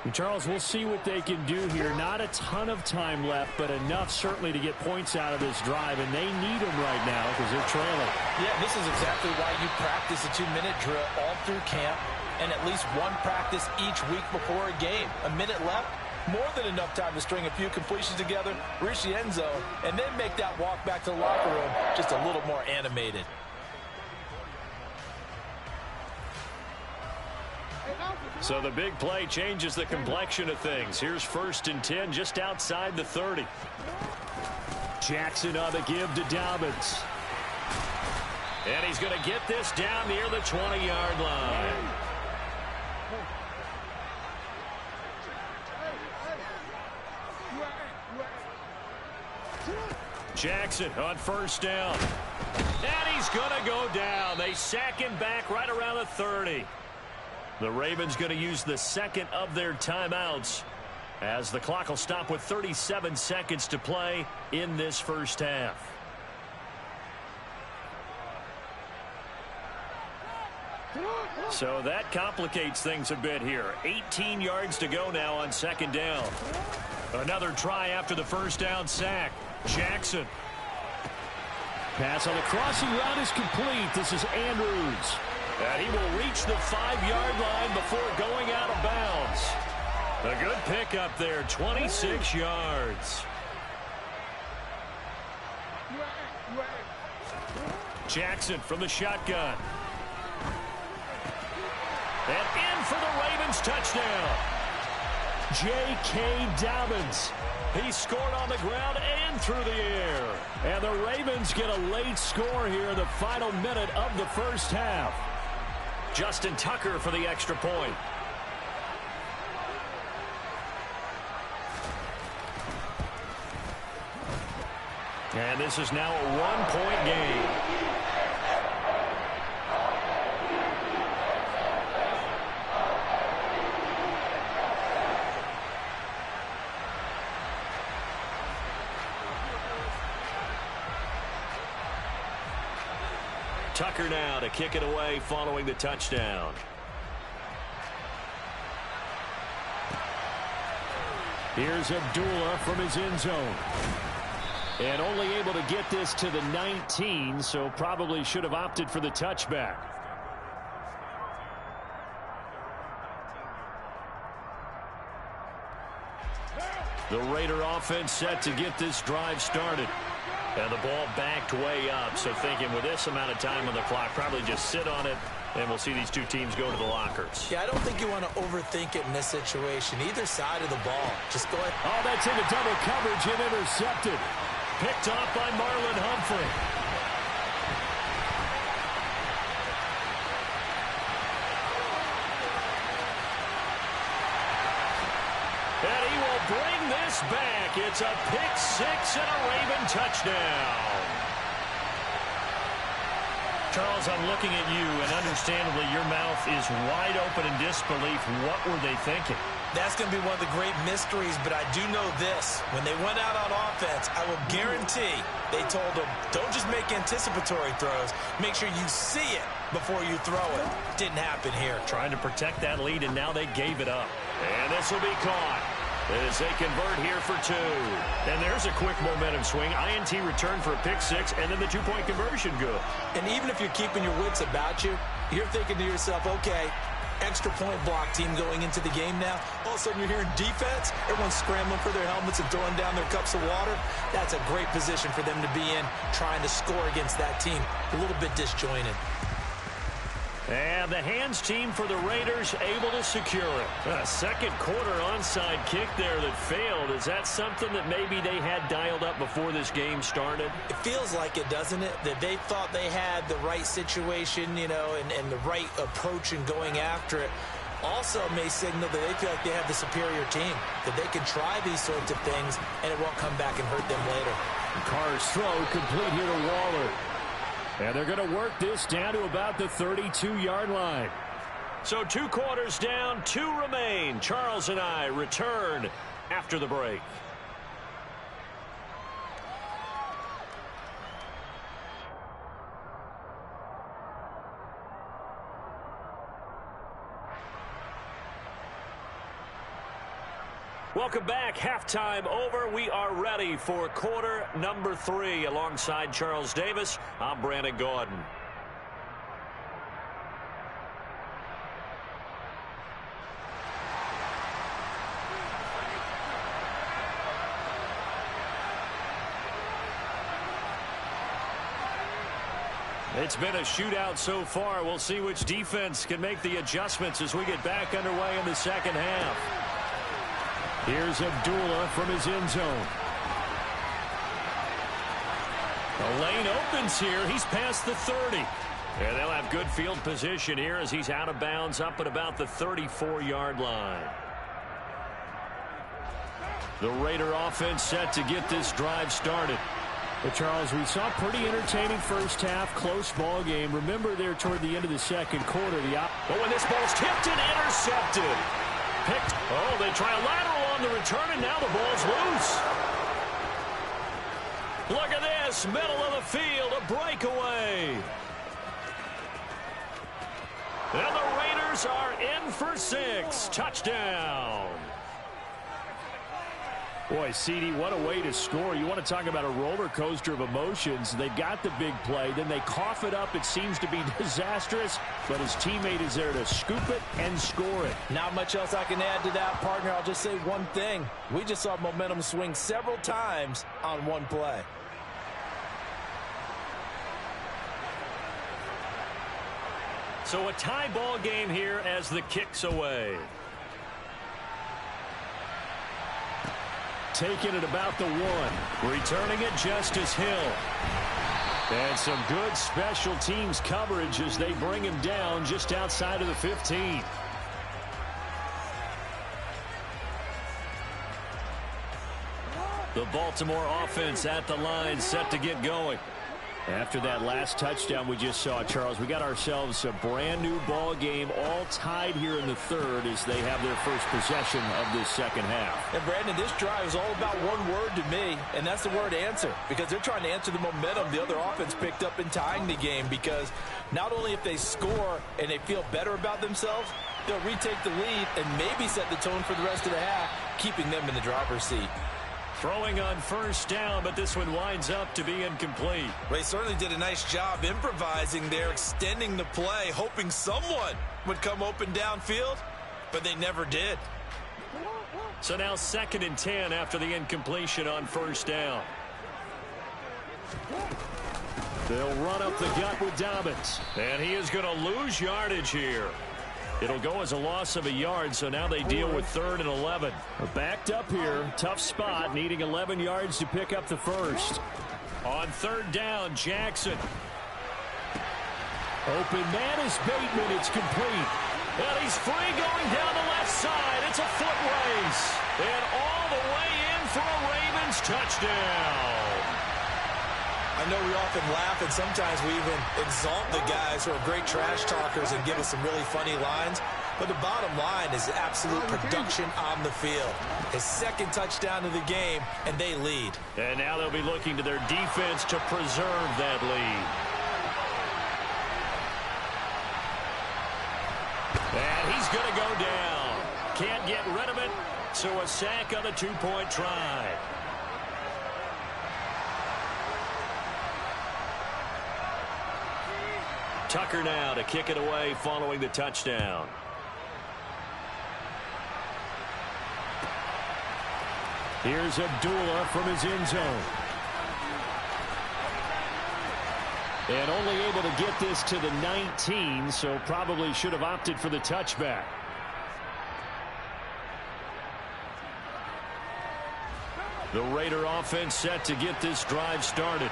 S4: And Charles, we'll see what they can do here. Not a ton of time left, but enough certainly to get points out of this drive, and they need them right now because they're trailing.
S2: Yeah, this is exactly why you practice a 2-minute drill all through camp and at least one practice each week before a game. A minute left, more than enough time to string a few completions together, reach the end zone, and then make that walk back to the locker room just a little more animated.
S4: So the big play changes the complexion of things. Here's 1st and 10 just outside the 30. Jackson on the give to Dobbins. And he's going to get this down near the 20-yard line. Jackson on 1st down. And he's going to go down. They sack him back right around the 30. The Ravens going to use the 2nd of their timeouts as the clock will stop with 37 seconds to play in this first half. So that complicates things a bit here. 18 yards to go now on 2nd down. Another try after the first down sack. Jackson. Pass on the crossing route is complete. This is Andrews. And he will reach the 5-yard line before going out of bounds. A good pickup there, 26 yards. Jackson from the shotgun.
S1: And in for the Ravens touchdown.
S4: J.K. Dobbins.
S1: He scored on the ground and through the air.
S4: And the Ravens get a late score here in the final minute of the first half.
S1: Justin Tucker for the extra point. And this is now a one-point game. Tucker now to kick it away following the touchdown.
S4: Here's Abdullah from his end zone. And only able to get this to the 19, so probably should have opted for the touchback. The Raider offense set to get this drive started. And the ball backed way up, so thinking with this amount of time on the clock, probably just sit on it, and we'll see these two teams go to the lockers.
S2: Yeah, I don't think you want to overthink it in this situation. Either side of the ball. Just go ahead.
S4: Oh, that's into double coverage and intercepted.
S1: Picked off by Marlon Humphrey. And he will bring this back. It's a pick six and a Raven touchdown. Charles, I'm looking at you, and understandably your mouth is wide open in disbelief. What were they thinking?
S2: That's going to be one of the great mysteries, but I do know this. When they went out on offense, I will guarantee they told them, don't just make anticipatory throws. Make sure you see it before you throw it. Didn't happen here.
S1: Trying to protect that lead, and now they gave it up. And this will be caught as they convert here for two. And there's a quick momentum swing. INT return for a pick six, and then the two-point conversion good.
S2: And even if you're keeping your wits about you, you're thinking to yourself, okay, extra point block team going into the game now. All of a sudden you're hearing defense. Everyone's scrambling for their helmets and throwing down their cups of water. That's a great position for them to be in, trying to score against that team. A little bit disjointed.
S1: And the hands team for the Raiders able to secure it. A second quarter onside kick there that failed. Is that something that maybe they had dialed up before this game started?
S2: It feels like it, doesn't it? That they thought they had the right situation, you know, and the right approach in going after it. Also may signal that they feel like they have the superior team, that they can try these sorts of things and it won't come back and hurt them later.
S4: Carr's throw complete here to Waller. And they're going to work this down to about the 32-yard line.
S1: So 2 quarters down, 2 remain. Charles and I return after the break. Welcome back. Halftime over. We are ready for quarter number 3. Alongside Charles Davis, I'm Brandon Gordon. It's been a shootout so far. We'll see which defense can make the adjustments as we get back underway in the second half.
S4: Here's Abdullah from his end zone.
S1: The lane opens here. He's past the 30. And they'll have good field position here as he's out of bounds up at about the 34-yard line. The Raider offense set to get this drive started.
S4: But Charles, we saw a pretty entertaining first half, close ball game. Remember there toward the end of the second quarter.
S1: But when this ball's tipped and intercepted. Picked. Oh, they try a lateral on the return, and now the ball's loose. Look at this. Middle of the field, a breakaway. And the Raiders are in for 6. Touchdown.
S4: Boy, CD, what a way to score. You want to talk about a roller coaster of emotions. They got the big play, then they cough it up. It seems to be disastrous, but his teammate is there to scoop it and score it.
S2: Not much else I can add to that, partner. I'll just say one thing. We just saw momentum swing several times on one play.
S1: So a tie ball game here as the kick's away.
S4: Taking it about the 1. Returning it, Justice Hill. And some good special teams coverage as they bring him down just outside of the 15. The Baltimore offense at the line, set to get going. After that last touchdown we just saw, Charles, we got ourselves a brand new ball game, all tied here in the third as they have their first possession of this second half.
S2: And Brandon, this drive is all about one word to me, and that's the word answer, because they're trying to answer the momentum the other offense picked up in tying the game, because not only if they score and they feel better about themselves, they'll retake the lead and maybe set the tone for the rest of the half, keeping them in the driver's seat.
S1: Throwing on first down, but this one winds up to be incomplete.
S2: They certainly did a nice job improvising there, extending the play, hoping someone would come open downfield, but they never did.
S1: So now 2nd and 10 after the incompletion on first down.
S4: They'll run up the gut with Dobbins.
S1: And he is going to lose yardage here. It'll go as a loss of a yard, so now they deal with 3rd and 11.
S4: Backed up here, tough spot, needing 11 yards to pick up the first.
S1: On 3rd down, Jackson.
S4: Open man is Bateman, it's complete.
S1: And he's free going down the left side. It's a foot race. And all the way in for a Ravens touchdown.
S2: I know we often laugh, and sometimes we even exalt the guys who are great trash talkers and give us some really funny lines. But the bottom line is absolute production on the field. His 2nd touchdown of the game, and they lead.
S1: And now they'll be looking to their defense to preserve that lead. And he's going to go down. Can't get rid of it, so a sack on the 2-point try. Tucker now to kick it away following the touchdown.
S4: Here's Abdullah from his end zone. And only able to get this to the 19, so probably should have opted for the touchback. The Raider offense set to get this drive started.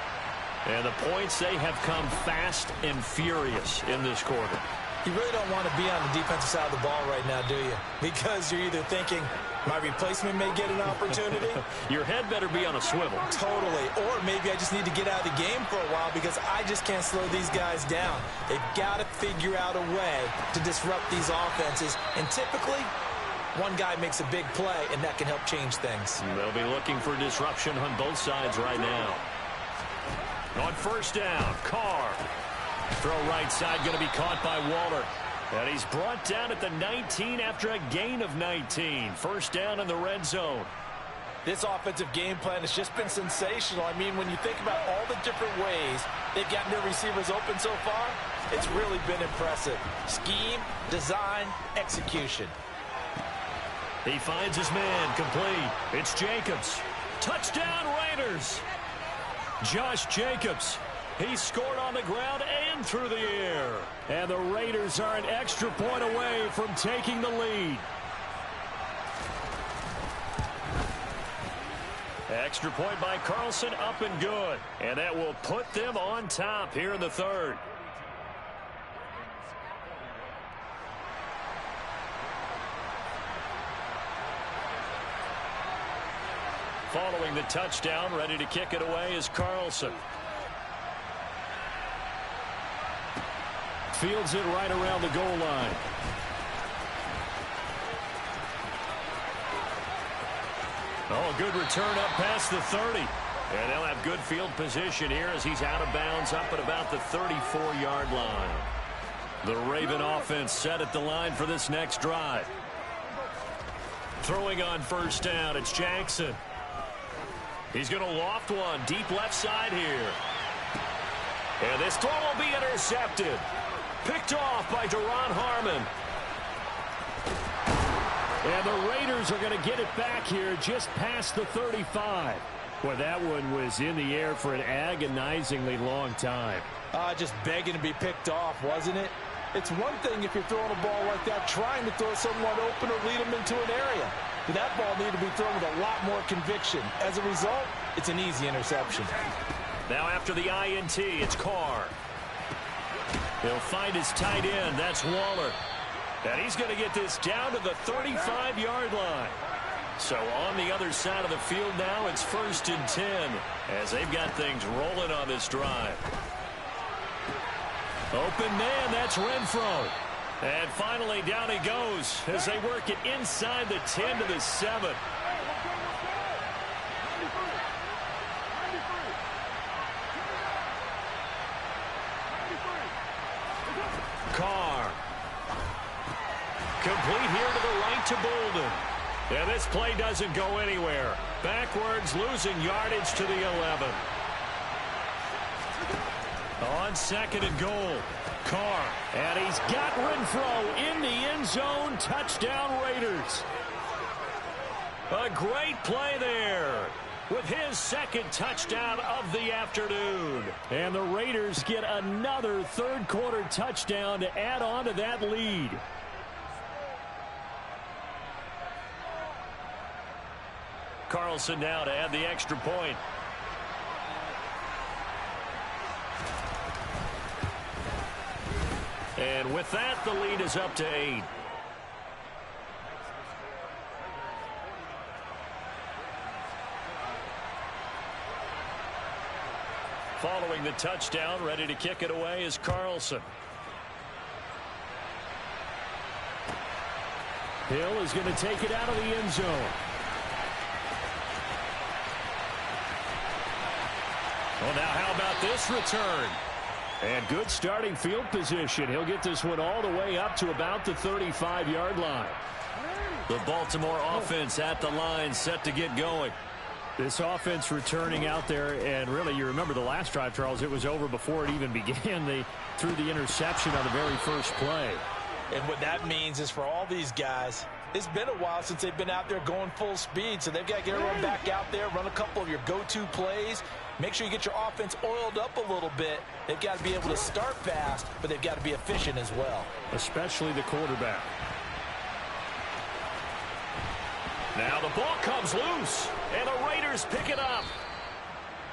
S4: And the points, they have come fast and furious in this quarter.
S2: You really don't want to be on the defensive side of the ball right now, do you? Because you're either thinking, my replacement may get an opportunity.
S1: Your head better be on a swivel.
S2: Totally. Or maybe I just need to get out of the game for a while because I just can't slow these guys down. They've got to figure out a way to disrupt these offenses. And typically, one guy makes a big play, and that can help change things.
S1: They'll be looking for disruption on both sides right now. On first down, Carr. Throw right side going to be caught by Waller. And he's brought down at the 19 after a gain of 19. First down in the red zone.
S2: This offensive game plan has just been sensational. I mean, when you think about all the different ways they've gotten their receivers open so far, it's really been impressive. Scheme, design, execution.
S1: He finds his man, complete. It's Jacobs. Touchdown Raiders. Josh Jacobs. He scored on the ground and through the air.
S4: And the Raiders are an extra point away from taking the lead.
S1: Extra point by Carlson, up and good. And that will put them on top here in the third. Following the touchdown, ready to kick it away is Carlson.
S4: Fields it right around the goal line.
S1: Oh, good return up past the 30. And they'll have good field position here as he's out of bounds up at about the 34-yard line. The Raven offense set at the line for this next drive. Throwing on first down, it's Jackson. He's going to loft one deep left side here. And this throw will be intercepted. Picked off by Duron Harmon.
S4: And the Raiders are going to get it back here just past the 35. Boy, that one was in the air for an agonizingly long time.
S2: Just begging to be picked off, wasn't it? It's one thing if you're throwing a ball like that, trying to throw someone open or lead them into an area. But that ball needed to be thrown with a lot more conviction. As a result, it's an easy interception.
S1: Now after the INT, it's Carr. He'll find his tight end. That's Waller. And he's going to get this down to the 35-yard line. So on the other side of the field now, it's 1st and 10 as they've got things rolling on this drive. Open man, that's Renfro. And finally down he goes as they work it inside the 10 to the 7. Carr. Complete here to the right to Bolden. And this play doesn't go anywhere. Backwards, losing yardage to the 11. On 2nd and goal. Carr. And he's got Renfro in the end zone. Touchdown Raiders. A great play there with his 2nd touchdown of the afternoon. And the Raiders get another third-quarter touchdown to add on to that lead. Carlson now to add the extra point. And with that, the lead is up to 8. Following the touchdown, ready to kick it away is Carlson.
S4: Hill is going to take it out of the end zone. Well, now how about this return? And good starting field position. He'll get this one all the way up to about the 35-yard line.
S1: The Baltimore offense at the line, set to get going.
S4: This offense returning out there, and really, you remember the last drive, Charles, it was over before it even began. They threw the interception on the very first play.
S2: And what that means is for all these guys, it's been a while since they've been out there going full speed, so they've got to get everyone back out there, run a couple of your go-to plays. Make sure you get your offense oiled up a little bit. They've got to be able to start fast, but they've got to be efficient as well.
S4: Especially the quarterback.
S1: Now the ball comes loose, and the Raiders pick it up.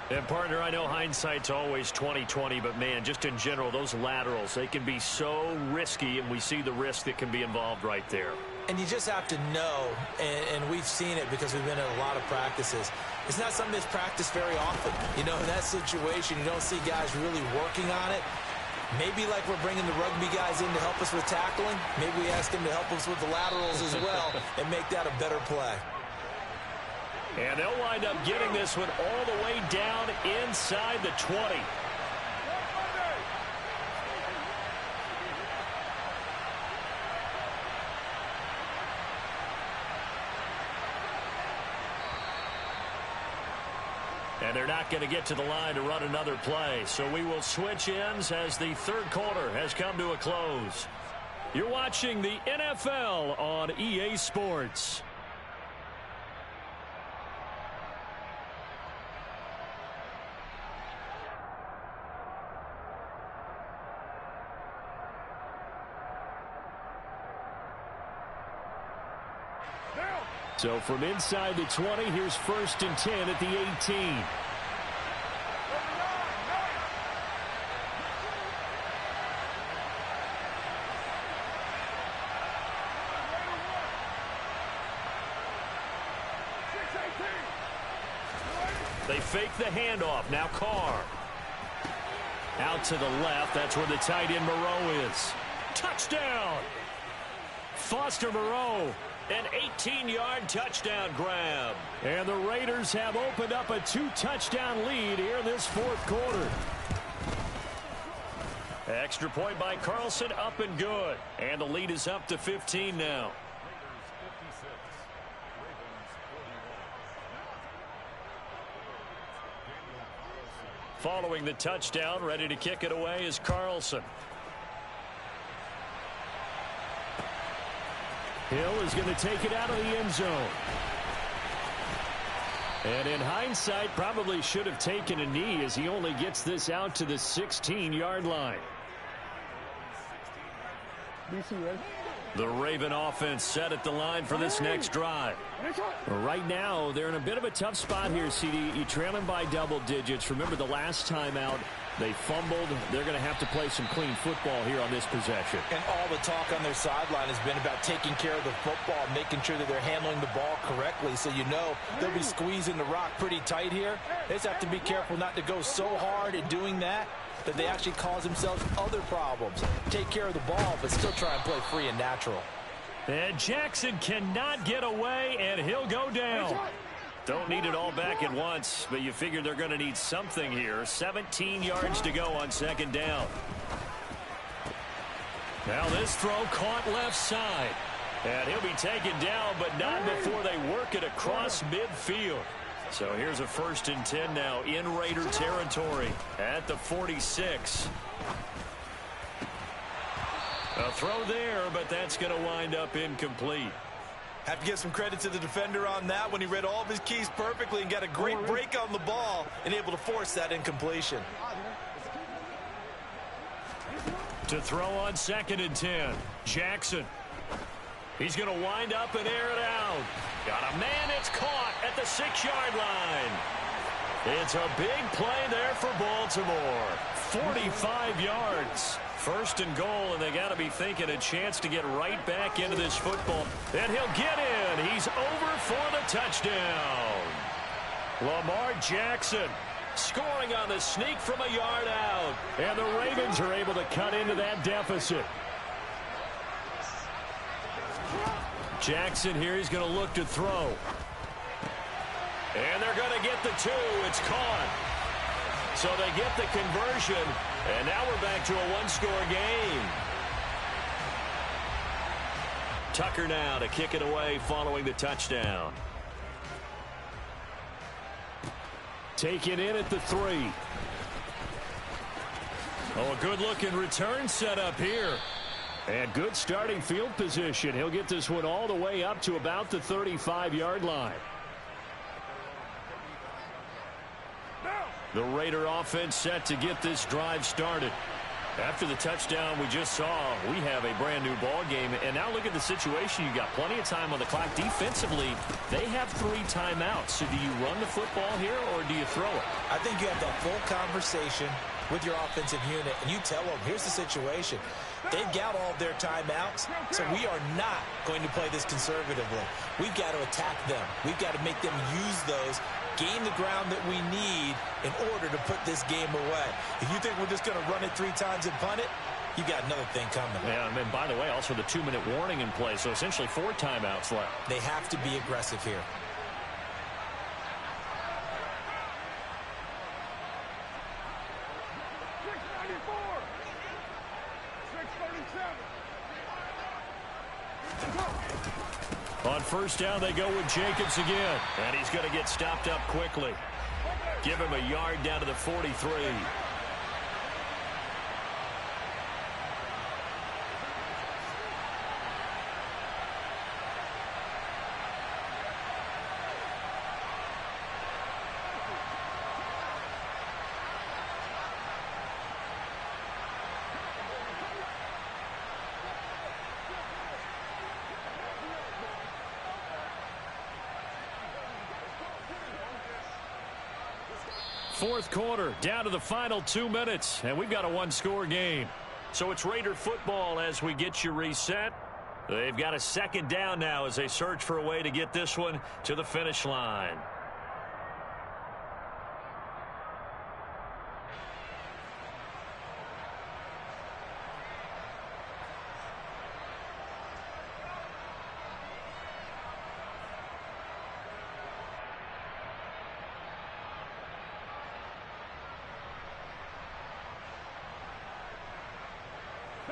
S1: And, partner, I know hindsight's always 20/20, but, man, just in general, those laterals, they can be so risky, and we see the risk that can be involved right there.
S2: And you just have to know, and we've seen it because we've been in a lot of practices. It's not something that's practiced very often. You know, in that situation, you don't see guys really working on it. Maybe like we're bringing the rugby guys in to help us with tackling. Maybe we ask them to help us with the laterals as well and make that a better play.
S1: And they'll wind up getting this one all the way down inside the 20. And they're not going to get to the line to run another play. So we will switch ends as the third quarter has come to a close. You're watching the NFL on EA Sports. So from inside the 20, here's 1st and 10 at the 18. They fake the handoff. Now Carr. Out to the left. That's where the tight end Moreau is. Touchdown! Foster Moreau. An 18-yard touchdown grab.
S4: And the Raiders have opened up a 2-touchdown lead here in this fourth quarter.
S1: Extra point by Carlson, up and good. And the lead is up to 15 now. Following the touchdown, ready to kick it away is Carlson.
S4: Hill is going to take it out of the end zone. And in hindsight, probably should have taken a knee as he only gets this out to the 16-yard line.
S5: DC, ready?
S1: The Raven offense set at the line for this next drive.
S4: Right now, they're in a bit of a tough spot here, CD. You're trailing by double digits. Remember the last time out, they fumbled. They're going to have to play some clean football here on this possession.
S2: And all the talk on their sideline has been about taking care of the football, making sure that they're handling the ball correctly. So you know they'll be squeezing the rock pretty tight here. They just have to be careful not to go so hard in doing that they actually cause themselves other problems. Take care of the ball, but still try and play free and natural.
S4: And Jackson cannot get away, and he'll go down.
S1: Don't need it all back at once, but you figure they're going to need something here. 17 yards to go on second down. Now this throw caught left side. And he'll be taken down, but not before they work it across midfield. So here's a 1st and 10 now in Raider territory at the 46. A throw there, but that's going to wind up incomplete.
S2: Have to give some credit to the defender on that when he read all of his keys perfectly and got a great break on the ball and able to force that incompletion.
S4: To throw on 2nd and 10, Jackson. He's going to wind up and air it out. Got a man, it's caught at the 6-yard line. It's a big play there for Baltimore. 45 yards. 1st and goal, and they got to be thinking a chance to get right back into this football. And he'll get in. He's over for the touchdown. Lamar Jackson scoring on the sneak from a yard out. And the Ravens are able to cut into that deficit. Jackson here, he's going to look to throw. And they're going to get the 2. It's caught. So they get the conversion, and now we're back to a one-score game. Tucker now to kick it away following the touchdown. Taken in at the 3. Oh, a good-looking return set up here. And good starting field position. He'll get this one all the way up to about the 35-yard line. The Raider offense set to get this drive started. After the touchdown we just saw, we have a brand new ball game. And now look at the situation. You got plenty of time on the clock. Defensively, they have 3 timeouts. So do you run the football here or do you throw it?
S2: I think you have that full conversation with your offensive unit, and you tell them, here's the situation. They've got all of their timeouts, so we are not going to play this conservatively. We've got to attack them. We've got to make them use those, gain the ground that we need in order to put this game away. If you think we're just going to run it 3 times and punt it, you got another thing coming.
S4: Yeah, and then, by the way, also the 2-minute warning in play, so essentially 4 timeouts left.
S2: They have to be aggressive here.
S4: On 1st down, they go with Jacobs again. And he's going to get stopped up quickly. Give him a yard down to the 43. Fourth quarter, down to the final 2 minutes, and we've got a one-score game. So it's Raider football as we get you reset. They've got a 2nd down now as they search for a way to get this one to the finish line.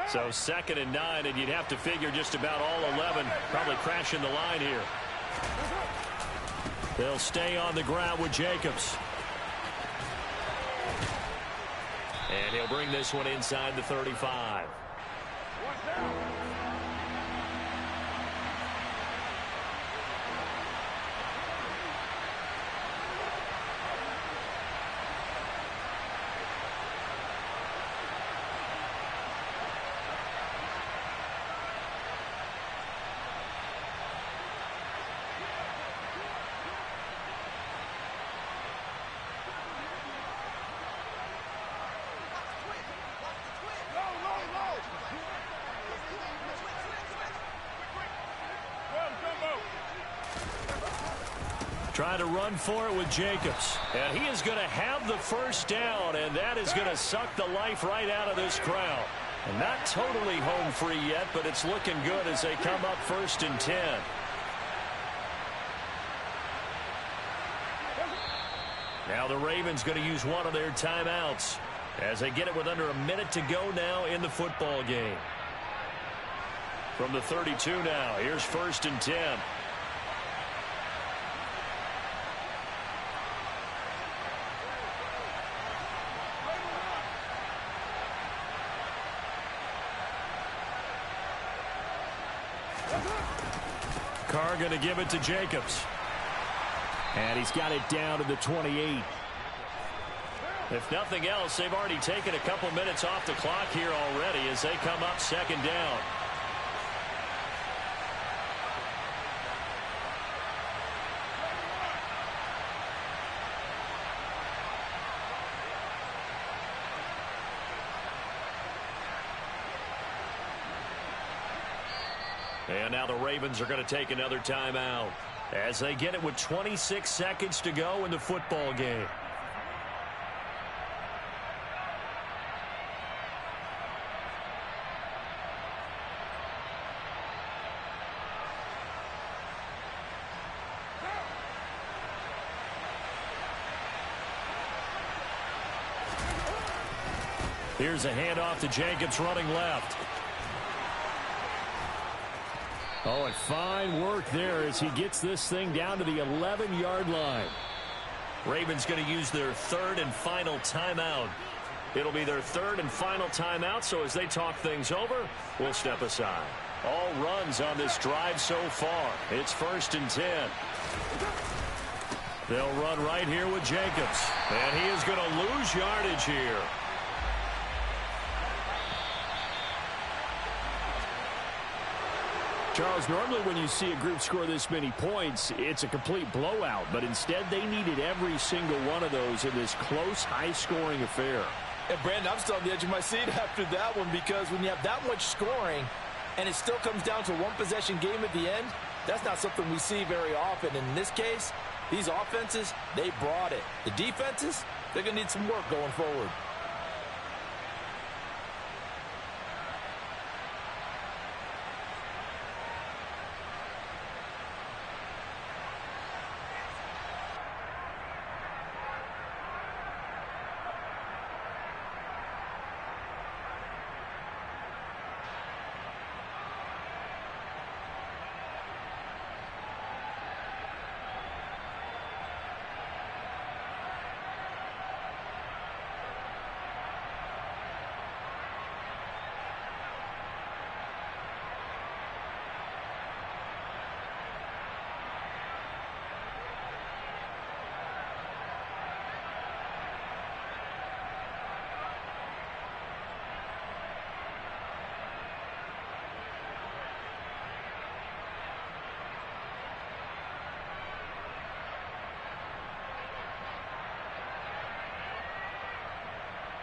S4: So 2nd and 9, and you'd have to figure just about all 11 probably crashing the line here. They'll stay on the ground with Jacobs. And he'll bring this one inside the 35.
S1: Trying to run for it with Jacobs. And he is going to have the first down, and that is going to suck the life right out of this crowd. And not totally home free yet, but it's looking good as they come up 1st and 10. Now the Ravens going to use one of their timeouts as they get it with under a minute to go now in the football game. From the 32 now, here's 1st and 10. Carr going to give it to Jacobs.
S4: And he's got it down to the 28.
S1: If nothing else, they've already taken a couple minutes off the clock here already as they come up 2nd down. And now the Ravens are going to take another timeout as they get it with 26 seconds to go in the football game. Here's a handoff to Jacobs running left.
S4: Oh, and fine work there as he gets this thing down to the 11-yard line.
S1: Ravens going to use their 3rd and final timeout. It'll be their 3rd and final timeout, so as they talk things over, we'll step aside. All runs on this drive so far. It's 1st and 10. They'll run right here with Jacobs. And he is going to lose yardage here.
S4: Charles, normally when you see a group score this many points, it's a complete blowout. But instead, they needed every single one of those in this close, high-scoring affair.
S2: And, Brandon, I'm still on the edge of my seat after that one because when you have that much scoring and it still comes down to one possession game at the end, that's not something we see very often. And in this case, these offenses, they brought it. The defenses, they're going to need some work going forward.